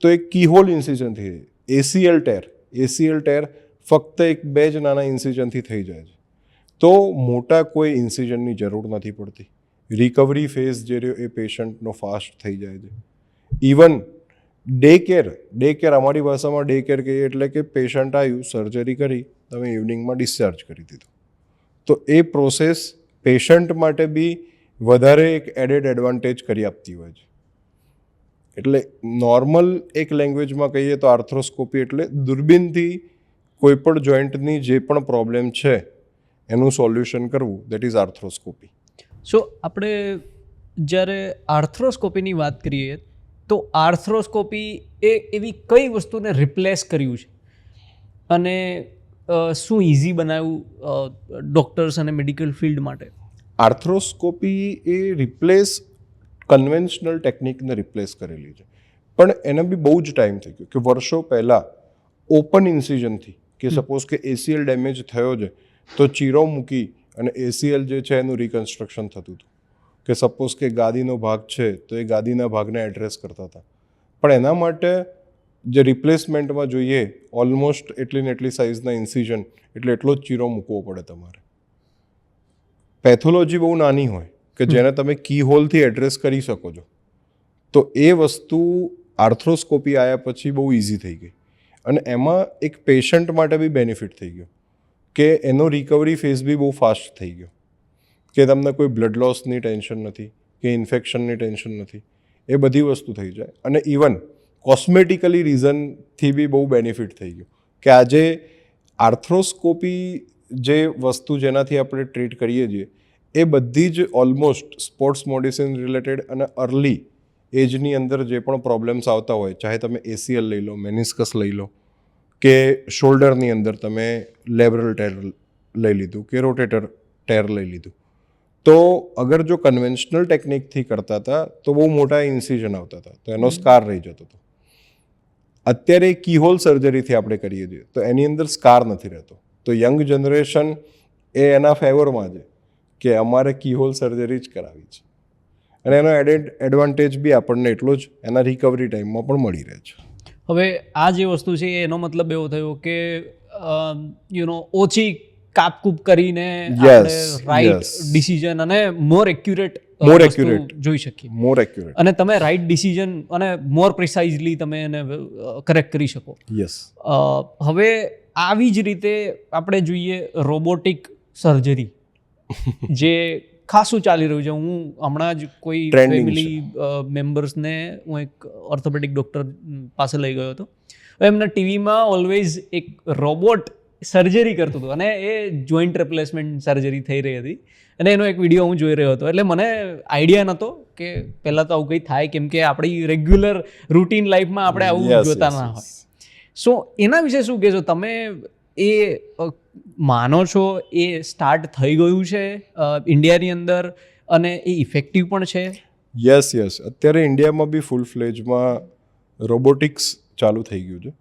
તો એક કીહોલ ઇન્સિઝન થઈ જાય. એસીએલ ટેર ફક્ત એક બે જ નાના ઇન્સિઝનથી થઈ જાય છે. તો મોટા કોઈ ઇન્સિઝનની જરૂર નથી પડતી. રિકવરી ફેઝ જે રહ્યો એ પેશન્ટનો ફાસ્ટ થઈ જાય છે. ઇવન ડે કેર અમારી ભાષામાં ડે કેર કહીએ એટલે કે પેશન્ટ આવ્યું, સર્જરી કરી, તમે ઇવનિંગમાં ડિસ્ચાર્જ કરી દીધો. તો એ પ્રોસેસ પેશન્ટ માટે બી વધારે એક એડેડ એડવાન્ટેજ કરી આપતી હોય છે. એટલે નોર્મલ એક લેંગ્વેજમાં કહીએ તો આર્થ્રોસ્કોપી એટલે દૂરબીનથી કોઈ પણ જોઈન્ટની જે પણ પ્રોબ્લેમ છે એનું સોલ્યુશન કરવું, દેટ ઇઝ આર્થ્રોસ્કોપી. સો આપણે જ્યારે આર્થ્રોસ્કોપીની વાત કરીએ તો આર્થ્રોસ્કોપી એ એવી કઈ વસ્તુને રિપ્લેસ કર્યું છે અને શું ઇઝી બનાવ્યું ડૉક્ટર્સ અને મેડિકલ ફિલ્ડ માટે? આર્થ્રોસ્કોપી એ કન્વેન્શનલ ટેકનિકને રિપ્લેસ કરેલી છે. પણ એને બી બહુ જ ટાઈમ થઈ ગયો. કે વર્ષો પહેલાં ઓપન ઇન્સિઝનથી, કે સપોઝ કે એસીએલ ડેમેજ થયો છે તો ચીરો મૂકી અને એસીએલ જે છે એનું રિકન્સ્ટ્રક્શન થતું હતું. કે સપોઝ કે ગાદીનો ભાગ છે તો એ ગાદીના ભાગને એડ્રેસ કરતા હતા. પણ એના માટે જે રિપ્લેસમેન્ટમાં જોઈએ ઓલમોસ્ટ એટલી ને એટલી સાઇઝના ઇન્સિઝન, એટલે એટલો જ ચીરો મૂકવો પડે તમારે. પેથોલોજી બહુ નાની હોય કે જેને તમે કી હોલથી એડ્રેસ કરી શકો છો. તો એ વસ્તુ આર્થ્રોસ્કોપી આવ્યા પછી બહુ ઇઝી થઈ ગઈ. અને એમાં એક પેશન્ટ માટે બી બેનિફિટ થઈ ગયો કે એનો રિકવરી ફેઝ બી બહુ ફાસ્ટ થઈ ગયો. કે તમને કોઈ બ્લડ લોસની ટેન્શન નથી, કે ઇન્ફેક્શનની ટેન્શન નથી. એ બધી વસ્તુ થઈ જાય. અને ઇવન કોસ્મેટિકલી રીઝનથી બી બહુ બેનિફિટ થઈ ગયું કે આજે આર્થ્રોસ્કોપી જે વસ્તુ જેનાથી આપણે ટ્રીટ કરીએ છીએ એ બધી જ ઓલમોસ્ટ સ્પોર્ટ્સ મેડિસિન રિલેટેડ અને અર્લી એજની અંદર જે પણ પ્રોબ્લેમ્સ આવતા હોય, ચાહે તમે એસીએલ લઈ લો, મેનિસ્કસ લઈ લો, કે શોલ્ડરની અંદર તમે લેબરલ ટેર લઈ લીધું કે રોટેટર ટેર લઈ લીધું, તો અગર જો કન્વેન્શનલ ટેકનિકથી કરતા હતા તો બહુ મોટા ઇન્સિઝન આવતા હતા, તો એનો સ્કાર રહી જતો હતો. અત્યારે કીહોલ સર્જરીથી આપણે કરીએ છીએ તો એની અંદર સ્કાર નથી રહેતો. તો યંગ જનરેશન એ એના ફેવરમાં છે કે અમારે કીહોલ સર્જરી જ કરાવી છે. અને એનો એડેડ એડવાન્ટેજ બી આપણને એટલો જ એના રિકવરી ટાઈમમાં પણ મળી રહે છે. હવે આ જે વસ્તુ છે એનો મતલબ એવો થયો કે ઓછી કાપકૂપ કરીને રાઈટ ડિસિઝન અને મોર એક્યુરેટ જોઈ શકીએ. મોર એક્યુરેટ અને તમે રાઈટ ડિસિઝન અને મોર પ્રિસાઇઝલી તમે એને કરેક્ટ કરી શકો. યસ. હવે આવી જ રીતે આપણે જોઈએ રોબોટિક સર્જરી જે ખાસું ચાલી રહ્યું છે. હું હમણાં જ કોઈ ફેમિલી મેમ્બર્સને હું એક ઓર્થોપેડિક ડૉક્ટર પાસે લઈ ગયો હતો. એમના ટીવીમાં ઓલવેઝ એક રોબોટ સર્જરી કરતું હતું અને એ જોઈન્ટ રિપ્લેસમેન્ટ સર્જરી થઈ રહી હતી અને એનો એક વિડીયો હું જોઈ રહ્યો હતો. એટલે મને આઈડિયા નહોતો કે પહેલાં તો આવું કંઈ થાય, કેમ કે આપણી રેગ્યુલર રૂટીન લાઈફમાં આપણે આવું જોતા ના હોય. સો એના વિશે શું કહેશો તમે? એ માનો છો એ સ્ટાર્ટ થઈ ગયું છે ઇન્ડિયાની અંદર અને એ ઇફેક્ટિવ પણ છે? યસ. અત્યારે ઇન્ડિયામાં બી ફૂલ ફ્લેજમાં રોબોટિક્સ ચાલુ થઈ ગયું છે.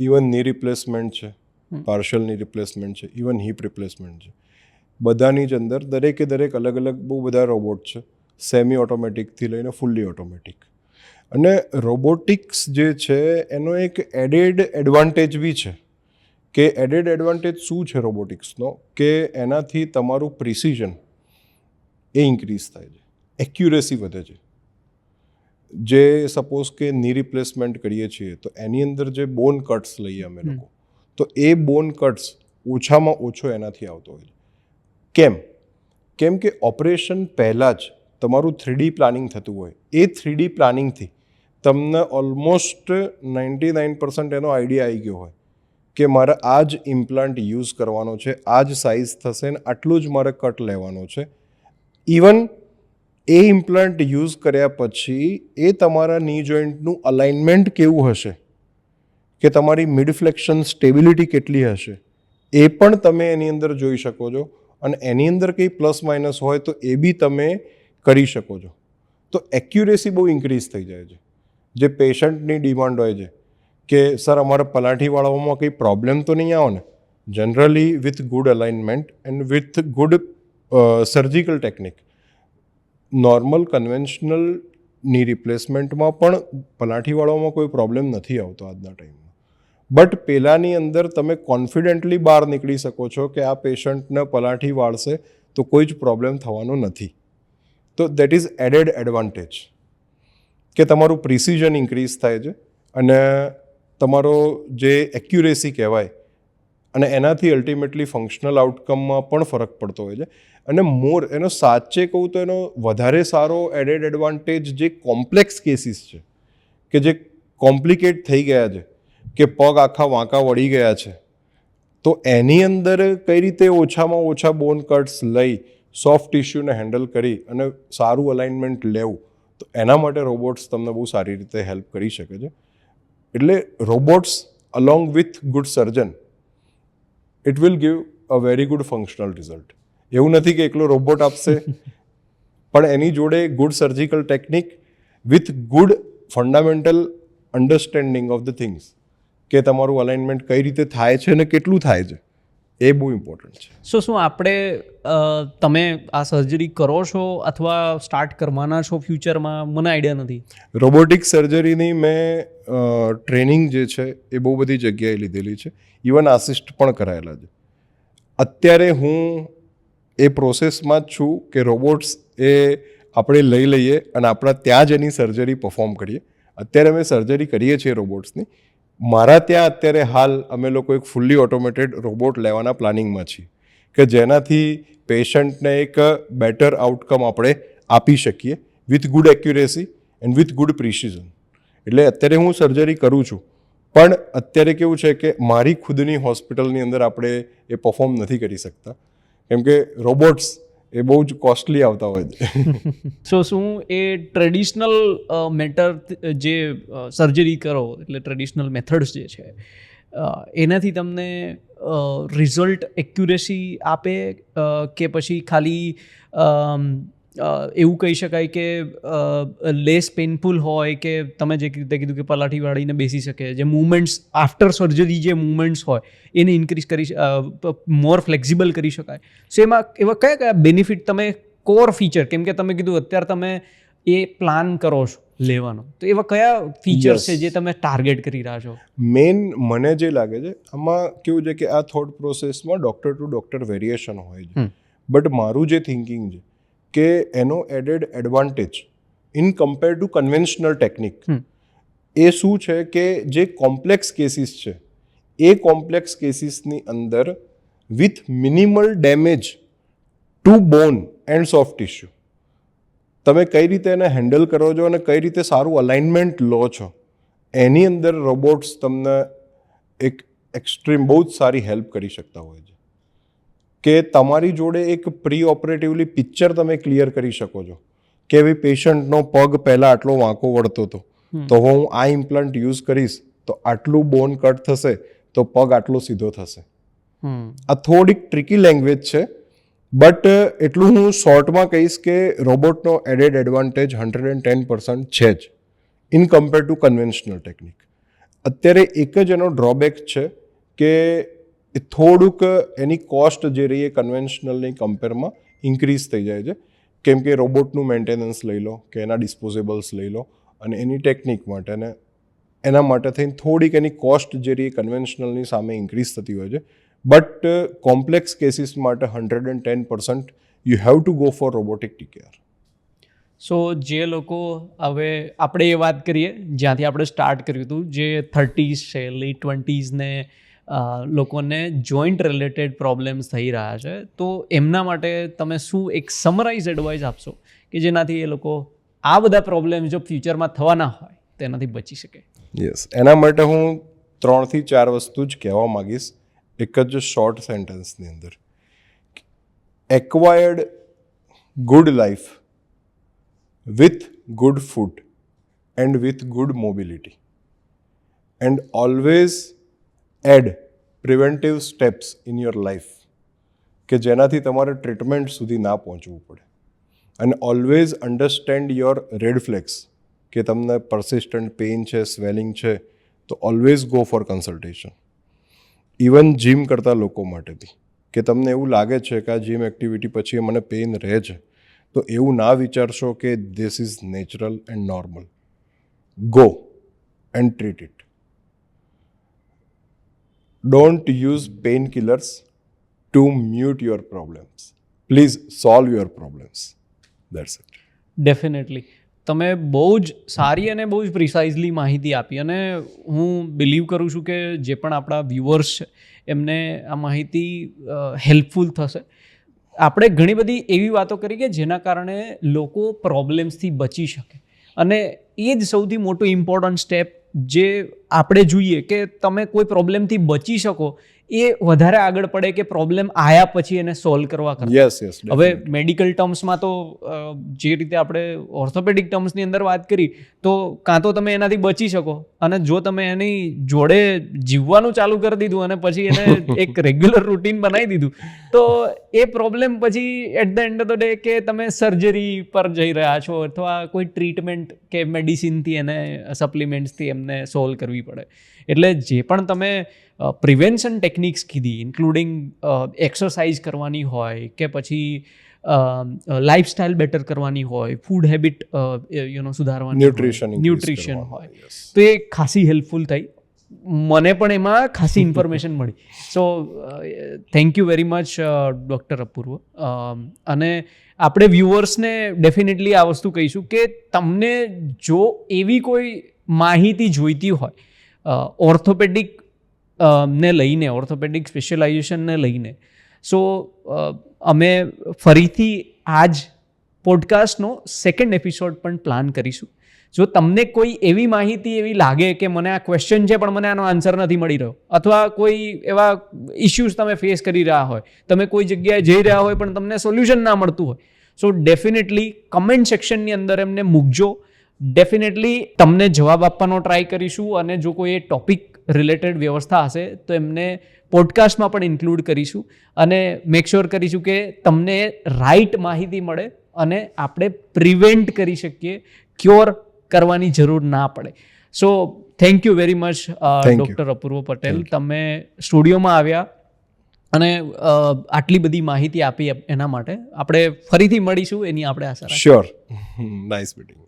ઇવન ની રિપ્લેસમેન્ટ છે, પાર્શિયલ ની રિપ્લેસમેન્ટ છે, ઇવન હિપ રિપ્લેસમેન્ટ છે. બધાની જ અંદર દરેકે દરેક અલગ અલગ બહુ બધા રોબોટ છે, સેમી ઓટોમેટિકથી લઈને ફૂલ્લી ઓટોમેટિક. અને રોબોટિક્સ જે છે એનો એક એડેડ એડવાન્ટેજ બી છે. કે એડેડ એડવાન્ટેજ શું છે રોબોટિક્સનો? કે એનાથી તમારું પ્રિસિઝન એ ઇન્ક્રીઝ થાય છે, એક્યુરેસી વધે છે. જે સપોઝ કે ની રિપ્લેસમેન્ટ કરીએ છીએ તો એની અંદર જે બોન કટ્સ લઈએ અમે લોકો, તો એ બોન કટ્સ ઓછામાં ઓછો એનાથી આવતો હોય છે. કેમ કે ઓપરેશન પહેલાં જ તમારું 3D પ્લાનિંગ થતું હોય. એ 3D પ્લાનિંગથી તમને ઓલમોસ્ટ 99% એનો આઈડિયા આવી ગયો હોય કે મારે આ જ ઇમ્પ્લાન્ટ યુઝ કરવાનો છે, આ જ સાઇઝ થશે ને આટલું જ મારે કટ લેવાનો છે. ઇવન એ ઇમ્પ્લાન્ટ યુઝ કર્યા પછી એ તમારા ની જોઈન્ટનું અલાઇનમેન્ટ કેવું હશે, કે તમારી મિડ ફ્લેક્શન સ્ટેબિલિટી કેટલી હશે, એ પણ તમે એની અંદર જોઈ શકો છો. અને એની અંદર કંઈ પ્લસ માઇનસ હોય તો એ બી તમે કરી શકો છો. તો એક્યુરેસી બહુ ઇન્ક્રીઝ થઈ જાય છે. જે પેશન્ટની ડિમાન્ડ હોય છે કે સર અમારે પલાઠીવાળાઓમાં કંઈ પ્રોબ્લેમ તો નહીં આવે ને, generally with good alignment and with good surgical technique normal conventional ની રિપ્લેસમેન્ટમાં પણ પલાઠીવાળાઓમાં કોઈ પ્રોબ્લેમ નથી આવતો આજના ટાઈમમાં. બટ પહેલાંની અંદર તમે કોન્ફિડન્ટલી બહાર નીકળી શકો છો કે આ પેશન્ટને પલાઠી વાળશે તો કોઈ જ પ્રોબ્લેમ થવાનો નથી. તો દેટ ઇઝ એડેડ એડવાન્ટેજ કે તમારું પ્રિસિઝન ઇન્ક્રીઝ થાય છે અને તમારો જે એક્યુરેસી કહેવાય અને એનાથી અલ્ટિમેટલી ફંક્શનલ આઉટકમમાં પણ ફરક પડતો હોય છે. અને એનો સાચે કહું તો એનો વધારે સારો એડેડ એડવાન્ટેજ જે કોમ્પ્લેક્સ કેસીસ છે, કે જે કોમ્પ્લિકેટ થઈ ગયા છે, કે પગ આખા વાંકા વળી ગયા છે, તો એની અંદર કઈ રીતે ઓછામાં ઓછા બોન કટ્સ લઈ સોફ્ટ ટિશ્યુને હેન્ડલ કરી અને સારું અલાઇનમેન્ટ લેવું, તો એના માટે રોબોટ્સ તમને બહુ સારી રીતે હેલ્પ કરી શકે છે. એટલે robots along with good surgeon it will give a very good functional result. એવું નથી કે એકલો રોબોટ આપશે, પણ એની જોડે good surgical technique with good fundamental understanding of the things, કે તમારું અલાઇનમેન્ટ કઈ રીતે થાય છે અને કેટલું થાય છે, એ બહુ ઇમ્પોર્ટન્ટ છે. શું આપણે તમે આ સર્જરી કરો છો અથવા સ્ટાર્ટ કરવાના છો ફ્યુચરમાં? મને આઈડિયા નથી. રોબોટિક સર્જરીની મેં ટ્રેનિંગ જે છે એ બહુ બધી જગ્યાએ લીધેલી છે, ઇવન આસિસ્ટ પણ કરાયેલા છે. અત્યારે હું એ પ્રોસેસમાં જ છું કે રોબોટ્સ એ આપણે લઈ લઈએ અને આપણા ત્યાં જ એની સર્જરી પરફોર્મ કરીએ. અત્યારે અમે સર્જરી કરીએ છીએ રોબોટ્સની. મારા ત્યાં અત્યારે હાલ અમે લોકો એક ફૂલ્લી ઓટોમેટેડ રોબોટ લેવાના પ્લાનિંગમાં છીએ કે જેનાથી પેશન્ટને એક બેટર આઉટકમ આપણે આપી શકીએ with good accuracy and with good precision. એટલે અત્યારે હું સર્જરી કરું છું, પણ અત્યારે કેવું છે કે મારી ખુદની હોસ્પિટલની અંદર આપણે એ પરફોર્મ નથી કરી શકતા, કેમ કે રોબોટ્સ એ બહુ જ કોસ્ટલી આવતા હોય છે. શું એ ટ્રેડિશનલ જે સર્જરી કરો એટલે ટ્રેડિશનલ મેથડ્સ જે છે એનાથી તમને રિઝલ્ટ એક્યુરેસી આપે કે પછી ખાલી એવું કહી શકાય કે લેસ પેઇનફુલ હોય, કે તમે જે રીતે કીધું કે પલાઠી વાળીને બેસી શકે, જે મૂવમેન્ટ્સ આફ્ટર સર્જરી જે મૂવમેન્ટ્સ હોય એને ઇન્ક્રીઝ કરી મોર ફ્લેક્ઝિબલ કરી શકાય. સો એમાં એવા કયા કયા બેનિફિટ તમે કોર ફીચર, કેમ કે તમે કીધું અત્યારે તમે એ પ્લાન કરો છો લેવાનો, તો એવા કયા ફીચર્સ છે જે તમે ટાર્ગેટ કરી રહ્યા છો? મેઇન મને જે લાગે છે આમાં કેવું છે કે આ થોટ પ્રોસેસમાં ડૉક્ટર ટુ ડૉક્ટર વેરિએશન હોય છે, બટ મારું જે થિંકિંગ છે કે એનો added advantage in compare to conventional technique એ શું છે કે જે કોમ્પ્લેક્સ કેસીસ છે એ કોમ્પ્લેક્સ કેસીસની અંદર with minimal damage to bone and soft tissue તમે કઈ રીતે એને હેન્ડલ કરો છો અને કઈ રીતે સારું અલાઇનમેન્ટ લો છો, એની અંદર રોબોટ્સ તમને એક એક્સ્ટ્રીમ બહુ જ સારી હેલ્પ કરી શકતા હોય છે. કે તમારી જોડે એક પ્રી ઓપરેટિવલી પિક્ચર તમે ક્લિયર કરી શકો છો કે ભાઈ પેશન્ટનો પગ પહેલાં આટલો વાંકો વળતો હતો, તો હું આ ઇમ્પ્લાન્ટ યુઝ કરીશ તો આટલું બોન કટ થશે, તો પગ આટલો સીધો થશે. આ થોડીક ટ્રિકી લેંગ્વેજ છે, બટ એટલું હું શોર્ટમાં કહીશ કે રોબોટનો એડેડ એડવાન્ટેજ 110% છે જ in compare to conventional technique. અત્યારે એક જ એનો ડ્રોબેક છે કે એ થોડુંક એની કોસ્ટ જે રહી એ કન્વેન્શનલની કમ્પેરમાં ઇન્ક્રીઝ થઈ જાય છે, કેમ કે રોબોટનું મેન્ટેનન્સ લઈ લો કે એના ડિસ્પોઝેબલ્સ લઈ લો અને એની ટેકનિક માટે અને એના માટે થઈને થોડીક એની કોસ્ટ જે રહી એ કન્વેન્શનલની સામે ઇન્ક્રીઝ થતી હોય છે. બટ કોમ્પ્લેક્સ કેસીસ માટે 110% you have to go for robotic TKR. So જે લોકો, હવે આપણે એ વાત કરીએ જ્યાંથી આપણે સ્ટાર્ટ કર્યું હતું, જે 30s છે, લેટ 20s ને લોકોને જોઈન્ટ રિલેટેડ પ્રોબ્લેમ્સ થઈ રહ્યા છે, તો એમના માટે તમે શું એક સમરાઇઝ એડવાઇસ આપશો કે જેનાથી એ લોકો આ બધા પ્રોબ્લેમ જો ફ્યુચરમાં થવાના હોય તેનાથી બચી શકે? યસ, એના માટે હું 3 થી 4 વસ્તુ જ કહેવા માગીશ એક જ શોર્ટ સેન્ટેન્સની અંદર. Acquired good life with good food and with good mobility and always add preventive steps in your life, કે જેનાથી તમારે ટ્રીટમેન્ટ સુધી ના પહોંચવું પડે. અને always understand your red flags, કે તમને પરસિસ્ટન્ટ પેઇન છે, સ્વેલિંગ છે, તો always go for consultation. Even gym કરતા લોકો માટે બી, કે તમને એવું લાગે છે કે આ જીમ એક્ટિવિટી પછી મને પેઇન રહે છે, તો એવું ના વિચારશો કે this is natural and normal. Go and treat it. Don't use painkillers to mute your problems. Please solve your problems. That's it. Definitely તમે બહુ જ સારી અને બહુ જ પ્રિસાઇઝલી માહિતી આપી, અને હું બિલીવ કરું છું કે જે પણ આપણા વ્યુઅર્સ છે એમને આ માહિતી હેલ્પફુલ થશે. આપણે ઘણી બધી એવી વાતો કરી કે જેના કારણે લોકો પ્રોબ્લેમ્સથી બચી શકે, અને એ જ સૌથી મોટું ઇમ્પોર્ટન્ટ સ્ટેપ જે આપણે જોઈએ કે તમે કોઈ પ્રોબ્લેમથી બચી શકો એ વધારે આગળ પડે કે પ્રોબ્લેમ આવ્યા પછી એને સોલ્વ કરવા કરતા. Yes yes. હવે મેડિકલ ટર્મ્સમાં તો જે રીતે આપણે ઓર્થોપેડિક ટર્મ્સની અંદર વાત કરી, તો કાં તો તમે એનાથી બચી શકો, અને જો તમે એની જોડે જીવવાનું ચાલુ કરી દીધું અને પછી એને એક રેગ્યુલર રૂટીન બનાવી દીધું, તો એ પ્રોબ્લેમ પછી at the end of the day કે તમે સર્જરી પર જઈ રહ્યા છો અથવા કોઈ ટ્રીટમેન્ટ કે મેડિસિનથી એને સપ્લિમેન્ટ્સથી એમને સોલ્વ કરવી પડે. એટલે જે પણ તમે પ્રિવેન્શન ટેકનિક્સ કીધી, ઇન્ક્લુડિંગ એક્સરસાઇઝ કરવાની હોય કે પછી લાઇફસ્ટાઇલ બેટર કરવાની હોય, ફૂડ હેબિટ સુધારવાની, ન્યુટ્રિશન હોય, તો એ ખાસી હેલ્પફુલ થઈ. મને પણ એમાં ખાસી ઇન્ફોર્મેશન મળી. So thank you very much doctor Apurva. અને આપણે વ્યુઅર્સને ડેફિનેટલી આ વસ્તુ કહીશું કે તમને જો એવી કોઈ માહિતી જોઈતી હોય ઓર્થોપેડિક ને લઈને, ઓર્થોપેડિક સ્પેશિયલાઇઝેશનને લઈને, સો અમે ફરીથી આ જ પોડકાસ્ટનો સેકન્ડ એપિસોડ પણ પ્લાન કરીશું. જો તમને કોઈ એવી માહિતી એવી લાગે કે મને આ ક્વેશ્ચન છે પણ મને આનો આન્સર નથી મળી રહ્યો, અથવા કોઈ એવા ઇશ્યુઝ તમે ફેસ કરી રહ્યા હોય, તમે કોઈ જગ્યાએ જઈ રહ્યા હોય પણ તમને સોલ્યુશન ના મળતું હોય, સો ડેફિનેટલી કમેન્ટ સેક્શનની અંદર એમને મૂકજો. ડેફિનેટલી તમને જવાબ આપવાનો ટ્રાય કરીશું, અને જો કોઈ એ ટોપિક રિલેટેડ વ્યવસ્થા હશે તો એમને પોડકાસ્ટમાં પણ ઇન્ક્લુડ કરીશું, અને મેક શ્યોર કરીશું કે તમને રાઇટ માહિતી મળે અને આપણે પ્રિવેન્ટ કરી શકીએ, ક્યોર કરવાની જરૂર ના પડે. So thank you very much doctor Apurva Patel. તમે સ્ટુડિયોમાં આવ્યા અને આટલી બધી માહિતી આપી એના માટે આપણે ફરીથી મળીશું એની આપણે આશા રાખીએ. શ્યોર. Nice meeting.